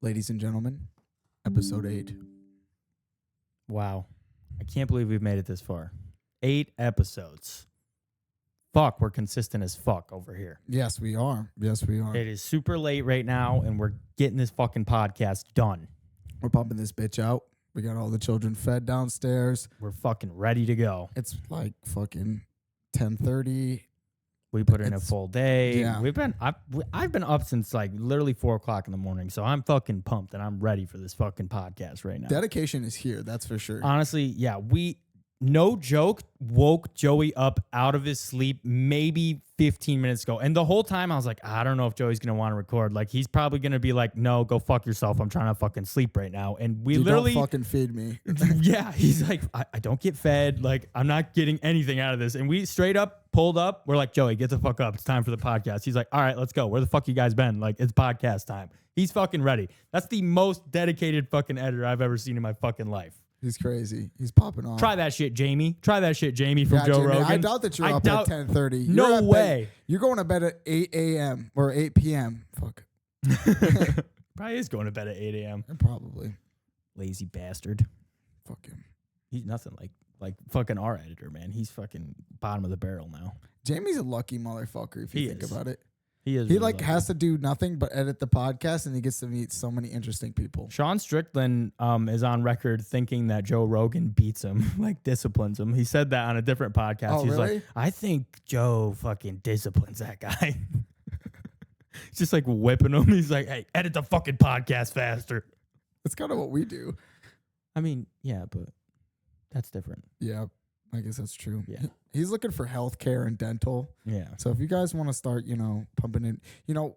Ladies and gentlemen, episode 8. Wow. I can't believe we've made it this far. 8 episodes. Fuck, we're consistent as fuck over here. Yes, we are. Yes, we are. It is super late right now, and we're getting this fucking podcast done. We're pumping this bitch out. We got all the children fed downstairs. We're fucking ready to go. It's like fucking 10:30. We put in a full day. Yeah. I've been up since like literally 4 o'clock in the morning, so I'm fucking pumped and I'm ready for this fucking podcast right now. Dedication is here, that's for sure. Honestly, yeah, no joke, woke Joey up out of his sleep maybe 15 minutes ago. And the whole time I was like, I don't know if Joey's going to want to record. Like, he's probably going to be like, no, go fuck yourself. I'm trying to fucking sleep right now. And we literally... don't fucking feed me. Yeah, he's like, I don't get fed. Like, I'm not getting anything out of this. And we straight up pulled up. We're like, Joey, get the fuck up. It's time for the podcast. He's like, all right, let's go. Where the fuck you guys been? Like, it's podcast time. He's fucking ready. That's the most dedicated fucking editor I've ever seen in my fucking life. He's crazy. He's popping off. Try that shit, Jamie. Try that shit, Jamie from Joe Jamie, Rogan. I doubt that you're up at 10:30. No way. You're going to bed at 8 a.m. or 8 p.m. Fuck. Probably is going to bed at 8 a.m. Probably. Lazy bastard. Fuck him. He's nothing like fucking our editor, man. He's fucking bottom of the barrel now. Jamie's a lucky motherfucker if you think about it. He is. He really like has to do nothing but edit the podcast, and he gets to meet so many interesting people. Sean Strickland is on record thinking that Joe Rogan beats him, like disciplines him. He said that on a different podcast. Oh, He's really? like, I think Joe fucking disciplines that guy. He's just like whipping him. He's like, hey, edit the fucking podcast faster. That's kind of what we do. I mean, yeah, but that's different. Yeah, I guess that's true. Yeah. He's looking for healthcare and dental. Yeah. So if you guys want to start, pumping in,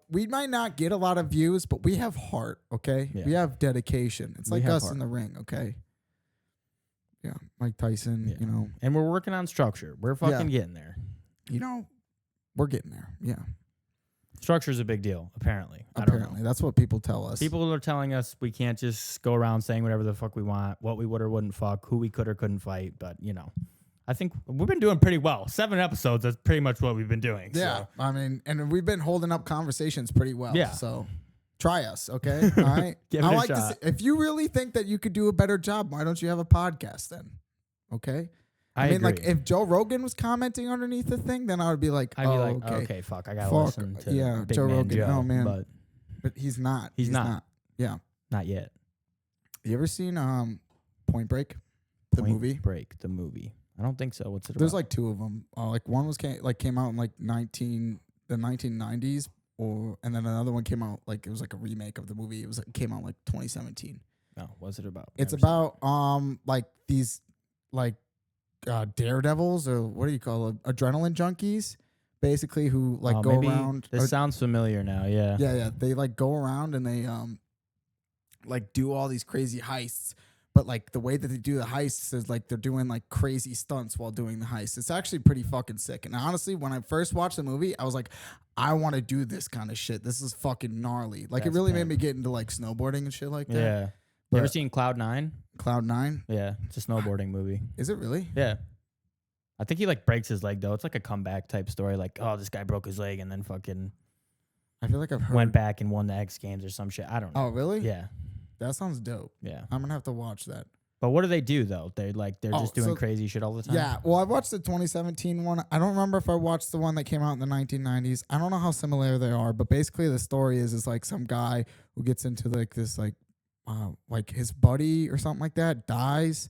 we might not get a lot of views, but we have heart, okay? Yeah. We have dedication. It's We like have us heart. in the ring, okay? Yeah, Mike Tyson, Yeah. And we're working on structure. We're fucking getting there. We're getting there. Yeah. Structure's a big deal, apparently. Apparently. That's what people tell us. People are telling us we can't just go around saying whatever the fuck we want, what we would or wouldn't fuck, who we could or couldn't fight. But, I think we've been doing pretty well. 7 episodes, that's pretty much what we've been doing. Yeah. So. I mean, and we've been holding up conversations pretty well. Yeah. So try us, okay? All right. Give it a shot. If you really think that you could do a better job, why don't you have a podcast then? Okay? I mean, agree. like, if Joe Rogan was commenting underneath the thing, then I would be like, I'd be like, okay, fuck, I got to listen to Big Joe Man Rogan. Joe. No, man. But he's not. He's not. Yeah. Not yet. You ever seen Point Break, the movie? Break, the movie. I don't think so. What's it There's about? like 2 of them. Like one came out in like the 1990s, and then another one came out like it was like a remake of the movie. It came out like 2017. No, what's it about? It's about like these like daredevils, or what do you call it? Adrenaline junkies, basically, who like go around. This sounds familiar now. Yeah. Yeah. They like go around and they like do all these crazy heists. But like the way that they do the heists is like they're doing like crazy stunts while doing the heist. It's actually pretty fucking sick. And honestly, when I first watched the movie, I was like, I want to do this kind of shit. This is fucking gnarly. Like, it really made me get into like snowboarding and shit like that. Yeah. You ever seen Cloud 9? Cloud 9? Yeah, it's a snowboarding movie. Is it really? Yeah. I think he like breaks his leg though. It's like a comeback type story. Like, oh, this guy broke his leg and then fucking I feel like I've heard. went back and won the X Games or some shit. I don't know. Oh, really? Yeah. That sounds dope. Yeah. I'm going to have to watch that. But what do they do though? They're just doing crazy shit all the time. Yeah. Well, I watched the 2017 one. I don't remember if I watched the one that came out in the 1990s. I don't know how similar they are, but basically the story is like some guy who gets into like this like his buddy or something like that dies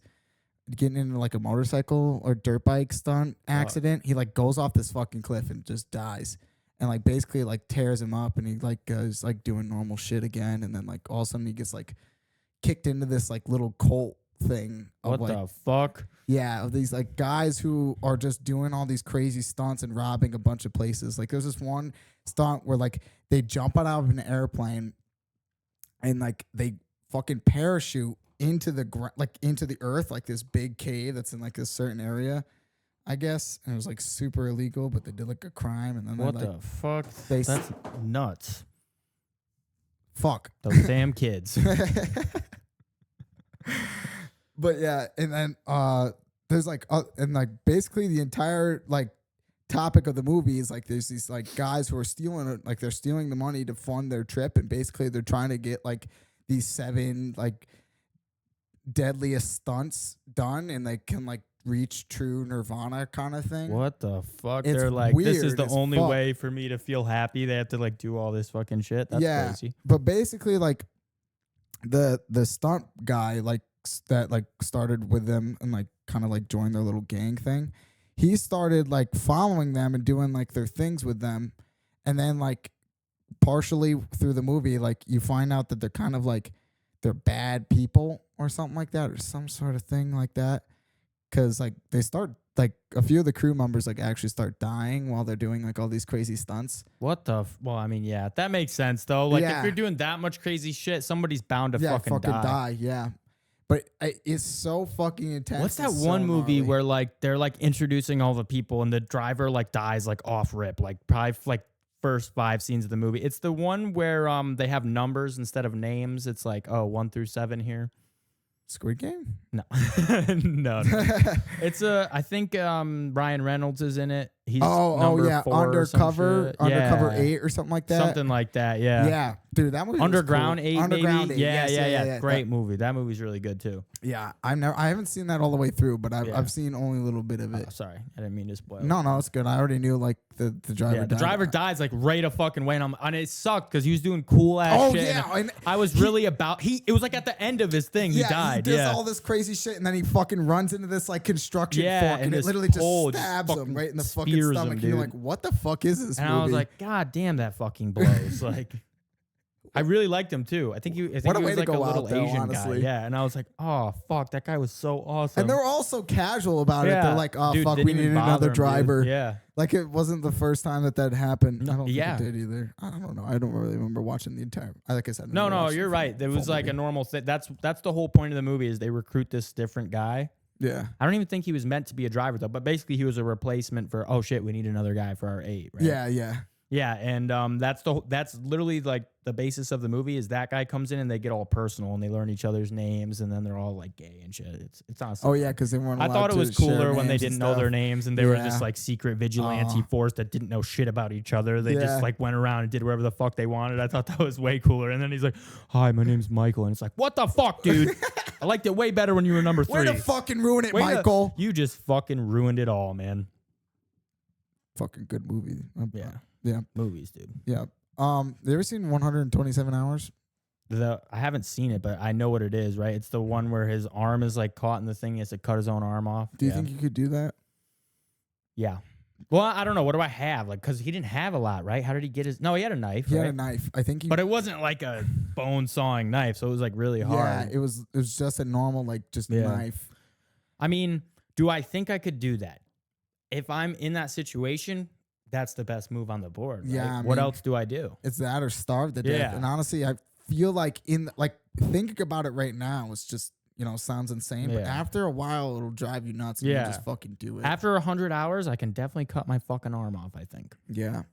getting into like a motorcycle or dirt bike stunt accident. He like goes off this fucking cliff and just dies, and like basically like tears him up, and he like is like doing normal shit again, and then like all of a sudden he gets like kicked into this like little cult thing of What like, the fuck? Yeah, of these like guys who are just doing all these crazy stunts and robbing a bunch of places. Like there's this one stunt where like they jump out of an airplane and like they fucking parachute into the into the earth, like this big cave that's in like this certain area, I guess. And it was like super illegal, but they did like a crime, and then What the fuck? They That's nuts. Fuck Those damn kids. But yeah, and then there's like and like basically the entire like topic of the movie is like there's these like guys who are stealing it, like they're stealing the money to fund their trip, and basically they're trying to get like these 7 like deadliest stunts done, and they can like reach true nirvana kind of thing. What the fuck? It's They're like, this is weird the as only fuck. way for me to feel happy. They have to like do all this fucking shit. That's crazy. But basically, like the stunt guy, like that, like started with them and like kind of like joined their little gang thing. He started like following them and doing like their things with them, and then like partially through the movie, like you find out that they're kind of like they're bad people or something like that, or some sort of thing like that. Because like they start like a few of the crew members like actually start dying while they're doing like all these crazy stunts. What the? Well, I mean, yeah, that makes sense though. Like Yeah. if you're doing that much crazy shit, somebody's bound to fucking die. Yeah. But it's so fucking intense. What's that It's so one movie gnarly. where like they're like introducing all the people and the driver like dies like off rip, like probably like first 5 scenes of the movie? It's the one where they have numbers instead of names. It's like 1 through 7 here. Squid Game? No, no. It's I think Ryan Reynolds is in it. He's number 4 or some shit. Undercover Yeah. 8 or something like that. Something like that. Yeah. Yeah, dude, that movie Underground was 8, cool. Underground maybe. 8. Yeah, Yes, yeah. Great movie. That movie's really good too. Yeah, I haven't seen that all the way through, but I've seen only a little bit of it. Oh, sorry, I didn't mean to spoil. No, it's good. I already knew like the driver. Yeah, the died. driver dies like right a fucking way, and it sucked because he was doing cool ass shit. Yeah, and I was really about it was like at the end of his thing, he died. He does all this crazy shit, and then he fucking runs into this like construction fork, and and it this literally pole just just stabs him fucking right in the fucking spears him, stomach. And you're dude. like, what the fuck is this and movie? I was like, God damn, that fucking blows. Like, I really liked him too. I think he was way to like a go little out, though, Asian honestly. guy. Yeah, and I was like, oh fuck, that guy was so awesome. and they were all so casual about it. They're like, oh Dude, fuck, didn't we even need bother another him, dude. driver. Yeah. Like it wasn't the first time that happened. I don't Yeah. think it did either. I don't know. I don't really remember watching the entire. Like I said, I No, never watched you're the right. There was full like a movie. normal thing. That's the whole point of the movie is they recruit this different guy. Yeah. I don't even think he was meant to be a driver though, but basically he was a replacement for we need another guy for our 8, right? Yeah. Yeah, and that's literally like the basis of the movie is that guy comes in and they get all personal and they learn each other's names and then they're all like gay and shit. It's honestly. Oh yeah, because they weren't. I thought it was cooler when they didn't know their names and they were Yeah. just like secret vigilante force that didn't know shit about each other. They Yeah. just like went around and did whatever the fuck they wanted. I thought that was way cooler. And then he's like, "Hi, my name's Michael," and it's like, "What the fuck, dude? I liked it way better when you were number 3." Way to fucking ruin it, Way to- Michael. You just fucking ruined it all, man. Fucking good movie. Yeah, movies, dude. Yeah. You ever seen 127 Hours? I haven't seen it, but I know what it is, right? It's the one where his arm is like caught in the thing. He has to cut his own arm off. Do you think you could do that? Yeah. Well, I don't know. What do I have? Like, because he didn't have a lot, right? How did he get his? No, he had a knife. He right? had a knife. I think he. But it wasn't like a bone sawing knife, so it was like really yeah, hard. it was just a normal like just Yeah. knife. I mean, do I think I could do that? If I'm in that situation, that's the best move on the board. Right? Yeah, I what mean, else do I do? It's that or starve to death. Yeah. And honestly, I feel like thinking about it right now, it's just sounds insane. But Yeah. after a while, it'll drive you nuts. And Yeah. you just fucking do it. After 100 hours, I can definitely cut my fucking arm off, I think. Yeah.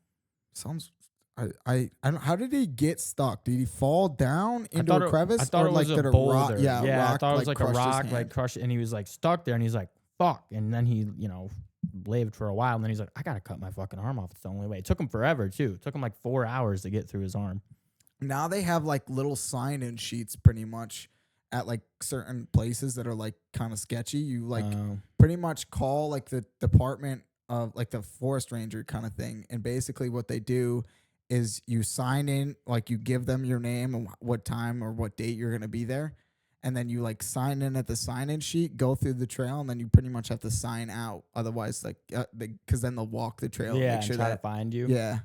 Sounds. I don't. How did he get stuck? Did he fall down into a crevice? I thought or it was like a did boulder. rock? Yeah, I rock, thought it was like a crushed his rock, hand? like crushed, and he was like stuck there, and he's like, "Fuck!" And then he, lived for a while, and then he's like, "I gotta cut my fucking arm off. It's the only way." It took him forever too. It took him like 4 hours to get through his arm. Now they have like little sign-in sheets pretty much at like certain places that are like kind of sketchy. You like pretty much call like the department of like the forest ranger kind of thing. And basically what they do is you sign in, like you give them your name and what time or what date you're going to be there. And then you like sign in at the sign-in sheet, go through the trail, and then you pretty much have to sign out. Otherwise, like, because then they'll walk the trail. Yeah, and make sure and try that, to find you. Yeah.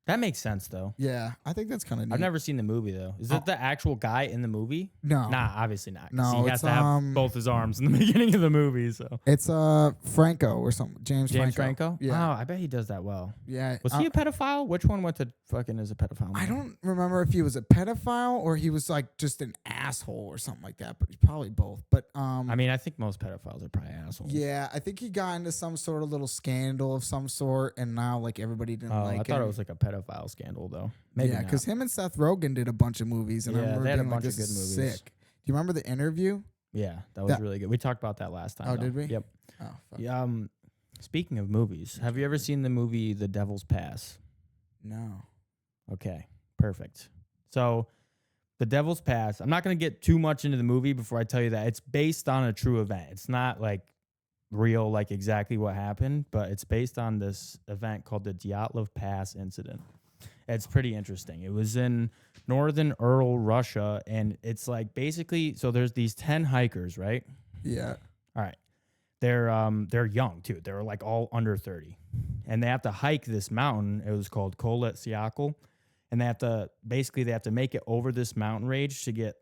That makes sense though. Yeah. I think that's kind of neat. I've never seen the movie though. Is it the actual guy in the movie? No. Nah, obviously not. 'Cause No, he has it's, to have both his arms in the beginning of the movie. So It's Franco or something. James Franco. Yeah. Oh, I bet he does that well. Yeah. Was he a pedophile? Which one went to fucking as a pedophile? I don't remember if he was a pedophile or he was like just an asshole or something like that, but he's probably both. But I mean, I think most pedophiles are probably assholes. yeah, I think he got into some sort of little scandal of some sort, and now like everybody didn't Oh, like I thought him. it was like a pedophile scandal though. Maybe Yeah, because him and Seth Rogen did a bunch of movies, and I Yeah, remember they had a being like, bunch of this good is movies. sick. Do you remember the interview? Yeah, that was really good. We talked about that last time. Oh, though. did we? Yep. Oh, fuck. Yeah, speaking of movies, have you ever seen the movie The Devil's Pass? No. Okay, perfect. So The Devil's Pass. I'm not going to get too much into the movie before I tell you that it's based on a true event. It's not like real, like exactly what happened, but it's based on this event called the Dyatlov Pass incident. It's pretty interesting. It was in northern Ural, Russia, and it's like basically, so there's these 10 hikers, right? Yeah. All right. They're young too. They're like all under 30. And they have to hike this mountain. It was called Kholat Syakhl. And they have to make it over this mountain range to get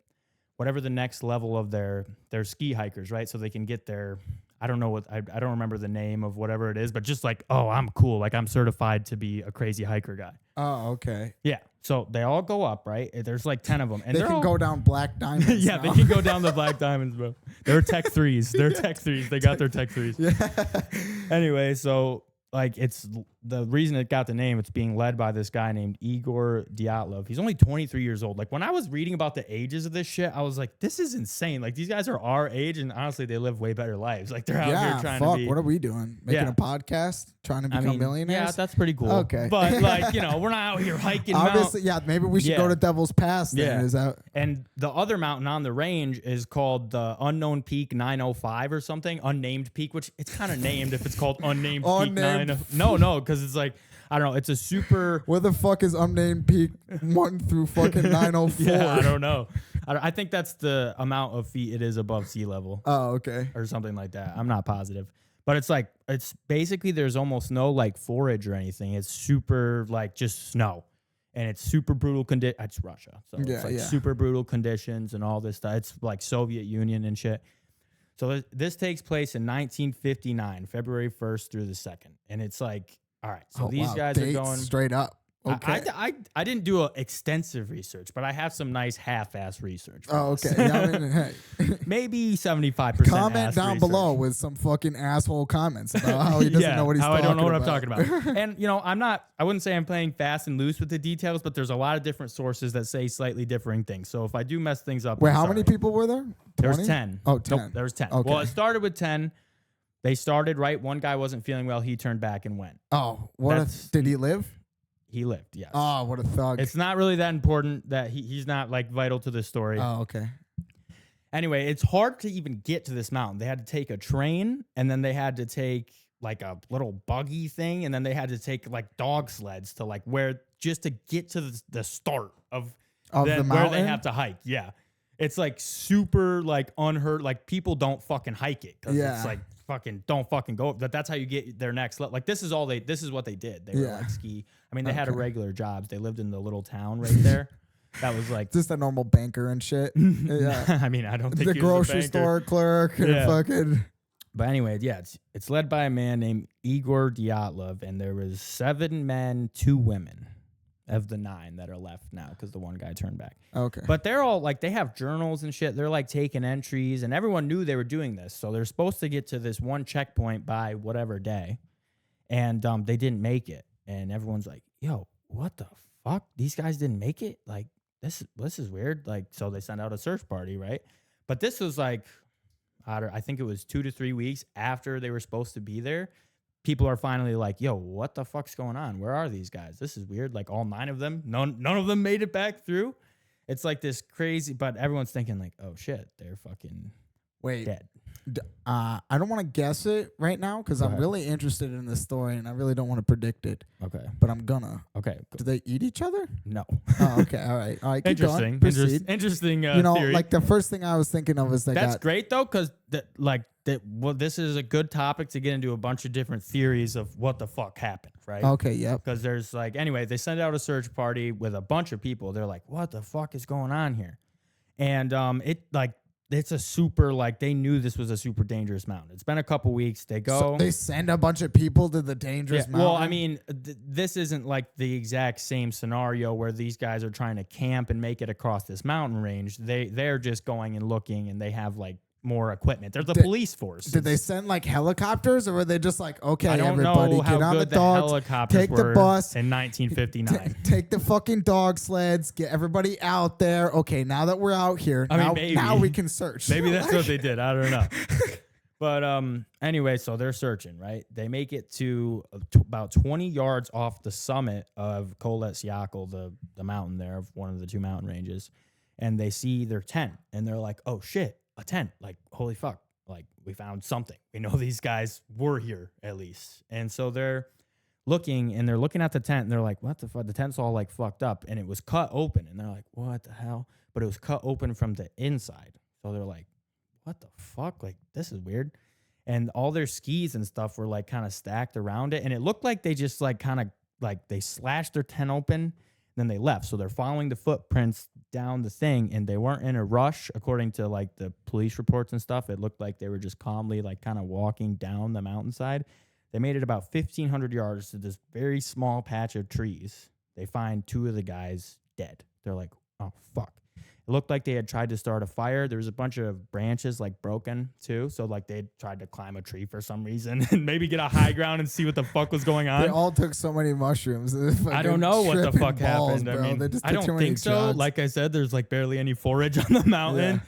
whatever the next level of their ski hikers, right? So they can get their, I don't know I don't remember the name of whatever it is, but just like, oh, I'm cool. Like I'm certified to be a crazy hiker guy. Oh, okay. Yeah. So they all go up, right? There's like 10 of them. And they can go down Black Diamonds. Yeah, now. they can go down the Black Diamonds, bro. They're Tech 3s. They're Tech 3s. They got their Tech 3s. Yeah. Anyway, so like it's the reason it got the name, it's being led by this guy named Igor Dyatlov. He's only 23 years old. Like when I was reading about the ages of this shit, I was like, this is insane. Like these guys are our age and honestly they live way better lives. Like they're out here trying to be. What are we doing? Making a podcast? Trying to become millionaires? Yeah, that's pretty cool. Okay. But like, you know, we're not out here hiking. Obviously, yeah, maybe we should go to Devil's Pass then. Yeah. Is that and the other mountain on the range is called the Unknown Peak 905 or something, unnamed peak, which it's kind of named if it's called Unnamed Peak 905. No, because it's like, I don't know, it's a super. Where the fuck is Unnamed Peak 1 through fucking 904? Yeah, I don't know. I think that's the amount of feet it is above sea level. Oh, okay. Or something like that. I'm not positive. But it's like, it's basically there's almost no like forage or anything. It's super like just snow. And it's super brutal condition. It's Russia. So it's like super brutal conditions and all this stuff. It's like Soviet Union and shit. So this takes place in 1959, February 1st through the 2nd. And it's like, all right, so these guys are going straight up. Okay. I didn't do extensive research, but I have some nice half-ass research. Oh, okay. Yeah, I mean, hey. Maybe 75%. Comment down below with some fucking asshole comments about how he doesn't know what he's talking about. I don't know what I'm talking about. And, you know, I wouldn't say I'm playing fast and loose with the details, but there's a lot of different sources that say slightly differing things. So if I do mess things up. Wait, how many people were there? 20? There was 10. Oh, 10. Nope, there was 10. Okay. Well, it started with 10. They started, right? One guy wasn't feeling well. He turned back and went. Oh, did he live? He lived, yes. Oh, what a thug. It's not really that important that he's not like vital to the story. Oh, okay. Anyway, it's hard to even get to this mountain. They had to take a train and then they had to take like a little buggy thing and then they had to take like dog sleds to like just to get to the start of the mountain where they have to hike. Yeah. It's like super like unheard. Like people don't fucking hike it because it's like fucking don't fucking go. But that's how you get their next level. Like this is what they did. They were like ski. I mean, they had a regular jobs. They lived in the little town right there. That was like just a normal banker and shit. Yeah. I mean, I don't think the grocery store clerk and fucking. But anyway, yeah, it's led by a man named Igor Dyatlov, and there was 7 men, 2 women of the 9 that are left now because the one guy turned back. Okay. But they're all like, they have journals and shit. They're like taking entries, and everyone knew they were doing this. So they're supposed to get to this one checkpoint by whatever day, and they didn't make it. And everyone's like, yo, what the fuck? These guys didn't make it? Like, this is weird. Like, so they sent out a search party, right? But this was like, I think it was 2 to 3 weeks after they were supposed to be there. People are finally like, yo, what the fuck's going on? Where are these guys? This is weird. Like all 9 of them, none of them made it back through. It's like this crazy, but everyone's thinking like, oh shit, they're fucking dead. I don't want to guess it right now because I'm really interested in this story and I really don't want to predict it. Okay. But I'm gonna. Okay. Do they eat each other? No. Oh, okay. All right. Keep Interesting. going. Proceed. Interesting. You know, theory. like the first thing I was thinking of is that's great though, because well, this is a good topic to get into a bunch of different theories of what the fuck happened, right? Okay. Yep. Because there's like, anyway, they send out a search party with a bunch of people. They're like, what the fuck is going on here? And it's a super, like, they knew this was a super dangerous mountain. It's been a couple weeks. They go. So they send a bunch of people to the dangerous mountain? Well, I mean, this isn't like the exact same scenario where these guys are trying to camp and make it across this mountain range. They're just going and looking, and they have, like, more equipment. They're the police force. Did they send like helicopters, or were they just like, okay, I don't everybody know how get on good the dogs, helicopters take were the bus in 1959. Take the fucking dog sleds, get everybody out there. Okay, now that we're out here, now we can search. Maybe that's what they did. I don't know. But anyway, so they're searching, right? They make it to about 20 yards off the summit of Kholat Syakhl, the mountain there of one of the 2 mountain ranges. and they see their tent, and they're like, oh shit, a tent, like holy fuck, like we found something. We know these guys were here at least. And so they're looking at the tent, and they're like, what the fuck? The tent's all like fucked up, and it was cut open, and they're like, what the hell? But it was cut open from the inside. So they're like, what the fuck? Like, this is weird. And all their skis and stuff were like kind of stacked around it, and it looked like they just like kind of like they slashed their tent open, then they left. So they're following the footprints down the thing, and they weren't in a rush according to like the police reports and stuff. It looked like they were just calmly like kind of walking down the mountainside. They made it about 1,500 yards to this very small patch of trees. They find 2 of the guys dead. They're like, oh fuck. It looked like they had tried to start a fire. There was a bunch of branches like broken too. So like they tried to climb a tree for some reason and maybe get a high ground and see what the fuck was going on. They all took so many mushrooms. I don't know what the fuck happened. Bro. I mean, They just I took too don't many think so. drugs. Like I said, there's like barely any forage on the mountain. Yeah.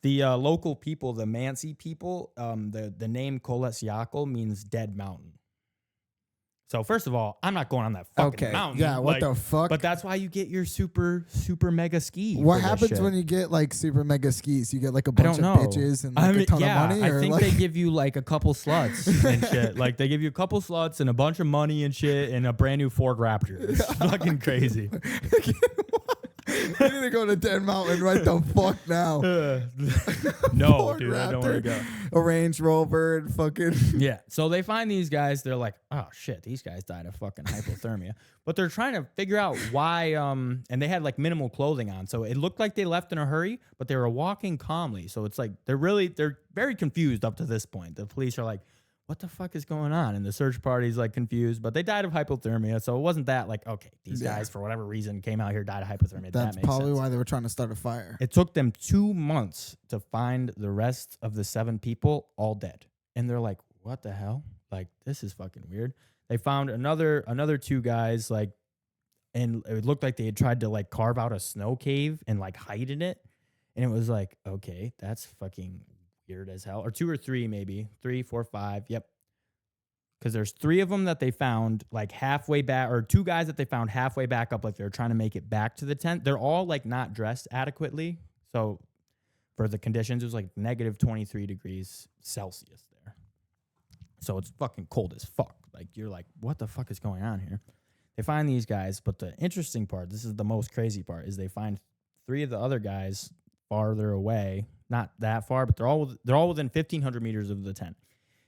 The local people, the Mansi people, the name Kolesiakal means dead mountain. So first of all, I'm not going on that fucking mountain. Yeah, what the fuck? But that's why you get your super mega ski. What for this happens shit. when you get like super mega skis? You get like a I bunch don't of know. bitches and like a ton of money? I or think like, they give you like a couple sluts and shit. Like they give you a couple sluts and a bunch of money and shit and a brand new Ford Raptor. It's fucking crazy. You need to go to Dead Mountain right the fuck now. No, Ford dude, I don't want to Raptor, go. A Range Rover and fucking. Yeah. So they find these guys. They're like, oh shit, these guys died of fucking hypothermia. But they're trying to figure out why. And they had like minimal clothing on, so it looked like they left in a hurry, but they were walking calmly. So it's like they're very confused up to this point. The police are like, what the fuck is going on? And the search party's like confused, but they died of hypothermia. So it wasn't that like, okay, these guys for whatever reason came out here, died of hypothermia. That's that makes probably sense. why they were trying to start a fire. It took them 2 months to find the rest of the 7 people all dead. And they're like, what the hell? Like, this is fucking weird. They found another 2 guys, like, and it looked like they had tried to like carve out a snow cave and like hide in it. And it was like, okay, that's fucking weird as hell. Or 2 or 3, maybe 3, 4, 5. Yep. Because there's 3 of them that they found like halfway back, or 2 guys that they found halfway back up, like they're trying to make it back to the tent. They're all like not dressed adequately. So for the conditions, it was like negative 23 degrees Celsius there. So it's fucking cold as fuck. Like you're like, what the fuck is going on here? They find these guys, but the interesting part, this is the most crazy part, is they find 3 of the other guys farther away, not that far, but they're all within 1,500 meters of the tent.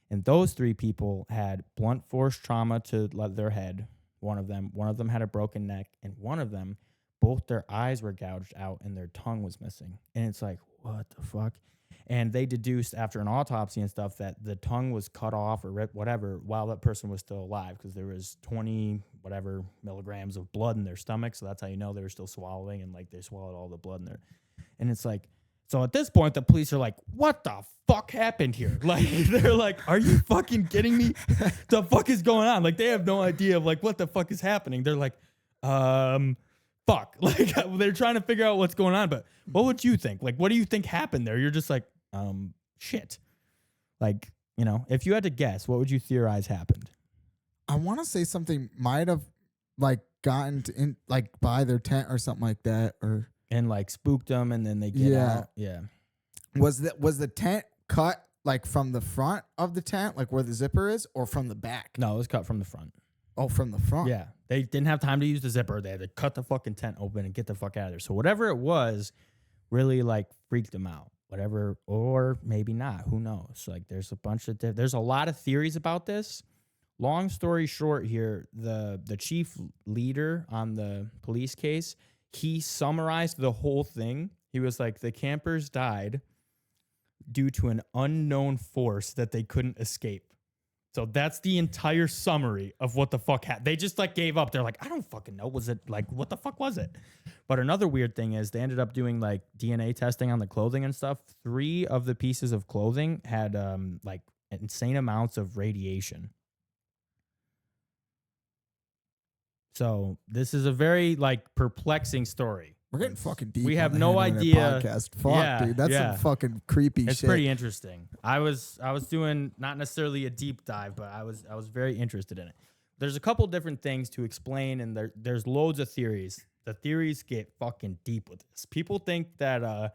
And those 3 people had blunt force trauma to their head. One of them had a broken neck, and one of them, both their eyes were gouged out and their tongue was missing. And it's like, what the fuck? And they deduced after an autopsy and stuff that the tongue was cut off or ripped, whatever, while that person was still alive, because there was 20 whatever milligrams of blood in their stomach. So that's how you know they were still swallowing, and like they swallowed all the blood in there. And it's like, so at this point, the police are like, what the fuck happened here? Like, they're like, are you fucking kidding me? The fuck is going on? Like, they have no idea of like what the fuck is happening. They're like, fuck. Like, they're trying to figure out what's going on. But what would you think? Like, what do you think happened there? You're just like, shit. Like, you know, if you had to guess, what would you theorize happened? I want to say something might have like gotten in like by their tent or something like that, or. And like spooked them, and then they get out. Yeah. Was the tent cut like from the front of the tent, like where the zipper is, or from the back? No, it was cut from the front. Oh, from the front. Yeah. They didn't have time to use the zipper. They had to cut the fucking tent open and get the fuck out of there. So whatever it was really like freaked them out. Whatever, or maybe not. Who knows? Like there's a lot of theories about this. Long story short here, the chief leader on the police case, he summarized the whole thing. He was like, the campers died due to an unknown force that they couldn't escape. So that's the entire summary of what the fuck happened. They just like gave up. They're like, I don't fucking know. Was it like, what the fuck was it? But another weird thing is they ended up doing like DNA testing on the clothing and stuff. 3 of the pieces of clothing had like insane amounts of radiation. So this is a very like perplexing story. We're getting fucking deep. We on have the no Handlin It idea. Podcast. Fuck, Yeah, dude. That's yeah. some fucking creepy It's shit. pretty interesting. I was doing not necessarily a deep dive, but I was very interested in it. There's a couple different things to explain, and there's loads of theories. the theories get fucking deep with this. People think that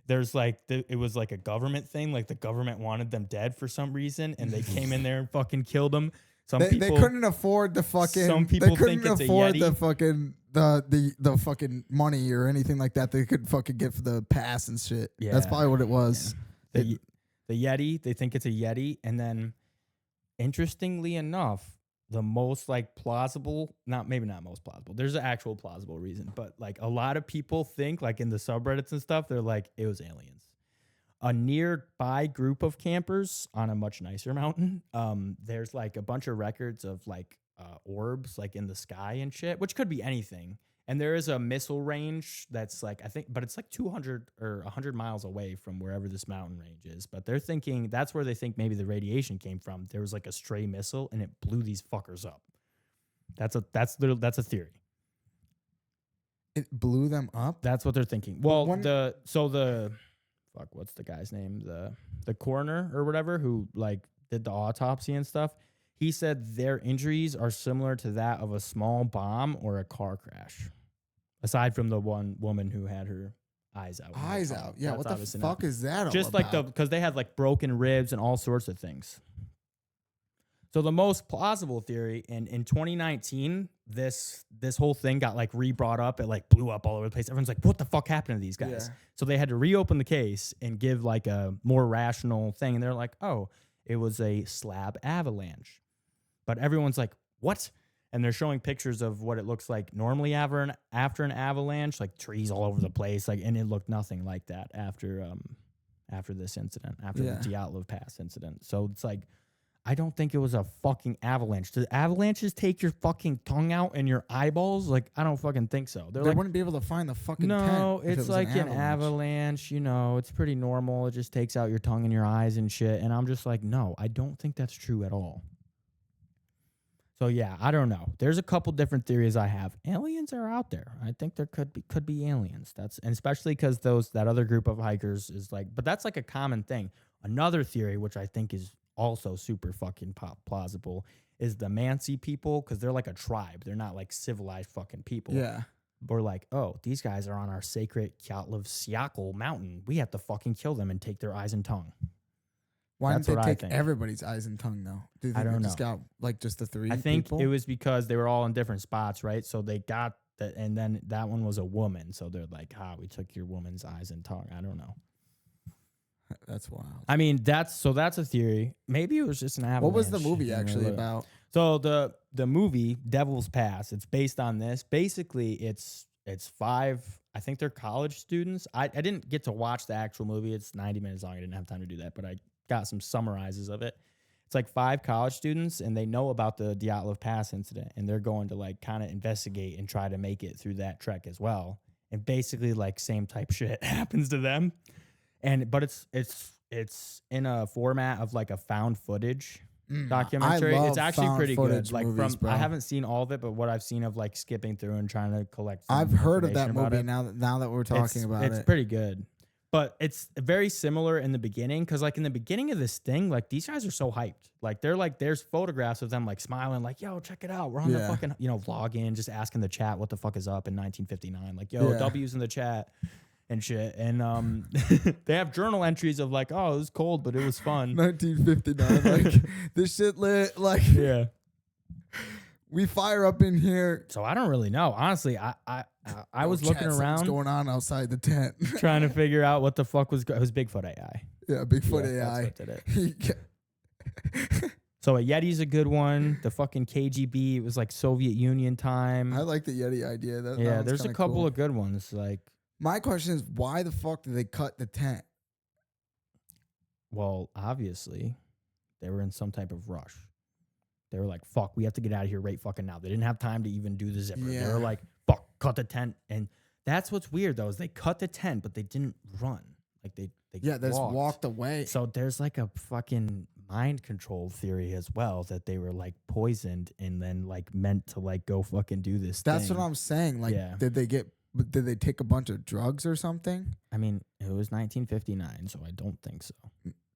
there's like it was like a government thing, like the government wanted them dead for some reason, and they came in there and fucking killed them. They couldn't afford the fucking. Some people they couldn't think it's a afford Yeti. the fucking the fucking money or anything like that. They could fucking get for the pass and shit. Yeah. That's probably what it was. Yeah. The Yeti. They think it's a Yeti, and then interestingly enough, the most like plausible, maybe not most plausible. There's an actual plausible reason, but like a lot of people think, like in the subreddits and stuff, they're like it was aliens. A nearby group of campers on a much nicer mountain. There's like a bunch of records of like orbs like in the sky and shit, which could be anything. And there is a missile range that's like, I think, but it's like 200 or 100 miles away from wherever this mountain range is. But they're thinking that's where they think maybe the radiation came from. There was like a stray missile and it blew these fuckers up. That's a theory. It blew them up. That's what they're thinking. Well, what's the guy's name? The coroner or whatever who like did the autopsy and stuff. He said their injuries are similar to that of a small bomb or a car crash. Aside from the one woman who had her eyes out. Eyes out. Yeah, That's what the fuck is that all just about? like because they had like broken ribs and all sorts of things. So the most plausible theory, and in 2019, this whole thing got like re-brought up. It like blew up all over the place. Everyone's like, what the fuck happened to these guys? Yeah. So they had to reopen the case and give like a more rational thing. And they're like, oh, it was a slab avalanche. But everyone's like, what? And they're showing pictures of what it looks like normally after an avalanche, like trees all over the place. Like, and it looked nothing like that after this incident, after the Dyatlov Pass incident. So it's like, I don't think it was a fucking avalanche. Do avalanches take your fucking tongue out and your eyeballs? Like, I don't fucking think so. They like, wouldn't be able to find the fucking tent. No, if it it's was like an avalanche, you know, it's pretty normal. It just takes out your tongue and your eyes and shit. And I'm just like, no, I don't think that's true at all. So yeah, I don't know. There's a couple different theories I have. Aliens are out there. I think there could be aliens. And especially because that other group of hikers is like, but that's like a common thing. Another theory, which I think is also super fucking plausible, is the Mansi people, because they're like a tribe. They're not like civilized fucking people. Yeah. We're like, oh, these guys are on our sacred Dyatlov Syakhl mountain. We have to fucking kill them and take their eyes and tongue. Why That's didn't what they I take think. everybody's eyes and tongue though? Do you think I don't they just know. got like just the three? I think people? it was because they were all in different spots, right? So they got that, and then that one was a woman. So they're like, we took your woman's eyes and tongue. I don't know. That's wild. I mean, that's a theory. Maybe it was just an avalanche. What was the movie and actually they're- about? So the movie Devil's Pass, it's based on this. Basically, it's 5. I think they're college students. I didn't get to watch the actual movie. It's 90 minutes long. I didn't have time to do that, but I got some summarizes of it. It's like 5 college students, and they know about the Dyatlov Pass incident, and they're going to like kind of investigate and try to make it through that trek as well. And basically, like same type shit happens to them, but it's in a format of like a found footage documentary. I love It's actually found pretty good. footage Like movies, bro. I haven't seen all of it, but what I've seen of like skipping through and trying to collect. I've heard of that information about movie it. now that we're talking about it. It's pretty good. But it's very similar in the beginning, because like in the beginning of this thing, like these guys are so hyped. Like they're like, there's photographs of them like smiling, like, yo, check it out. We're on the fucking, vlogging, just asking the chat what the fuck is up in 1959. Like, yo, W's in the chat and shit. And they have journal entries of like, oh, it was cold, but it was fun. 1959. Like this shit lit. Like Yeah. we fire up in here. So I don't really know. Honestly, I was looking Chat, something's around going on outside the tent. trying to figure out what the fuck was it was Bigfoot AI. Yeah, Bigfoot Yeah, AI. that's what did it. So a Yeti's a good one. The fucking KGB, it was like Soviet Union time. I like the Yeti idea. That Yeah, one's there's a kinda couple cool. of good ones. Like, My question is, why the fuck did they cut the tent? well, obviously, they were in some type of rush. They were like, fuck, we have to get out of here right fucking now. They didn't have time to even do the zipper. They Yeah. were like, fuck, cut the tent. And that's what's weird, though, is they cut the tent, but they didn't run. Like, they Yeah, they just walked away. So there's like a fucking mind control theory as well, that they were like poisoned and then like meant to like go fucking do this That's thing. what I'm saying. Like, Yeah. did they take a bunch of drugs or something? I mean, it was 1959, so I don't think so.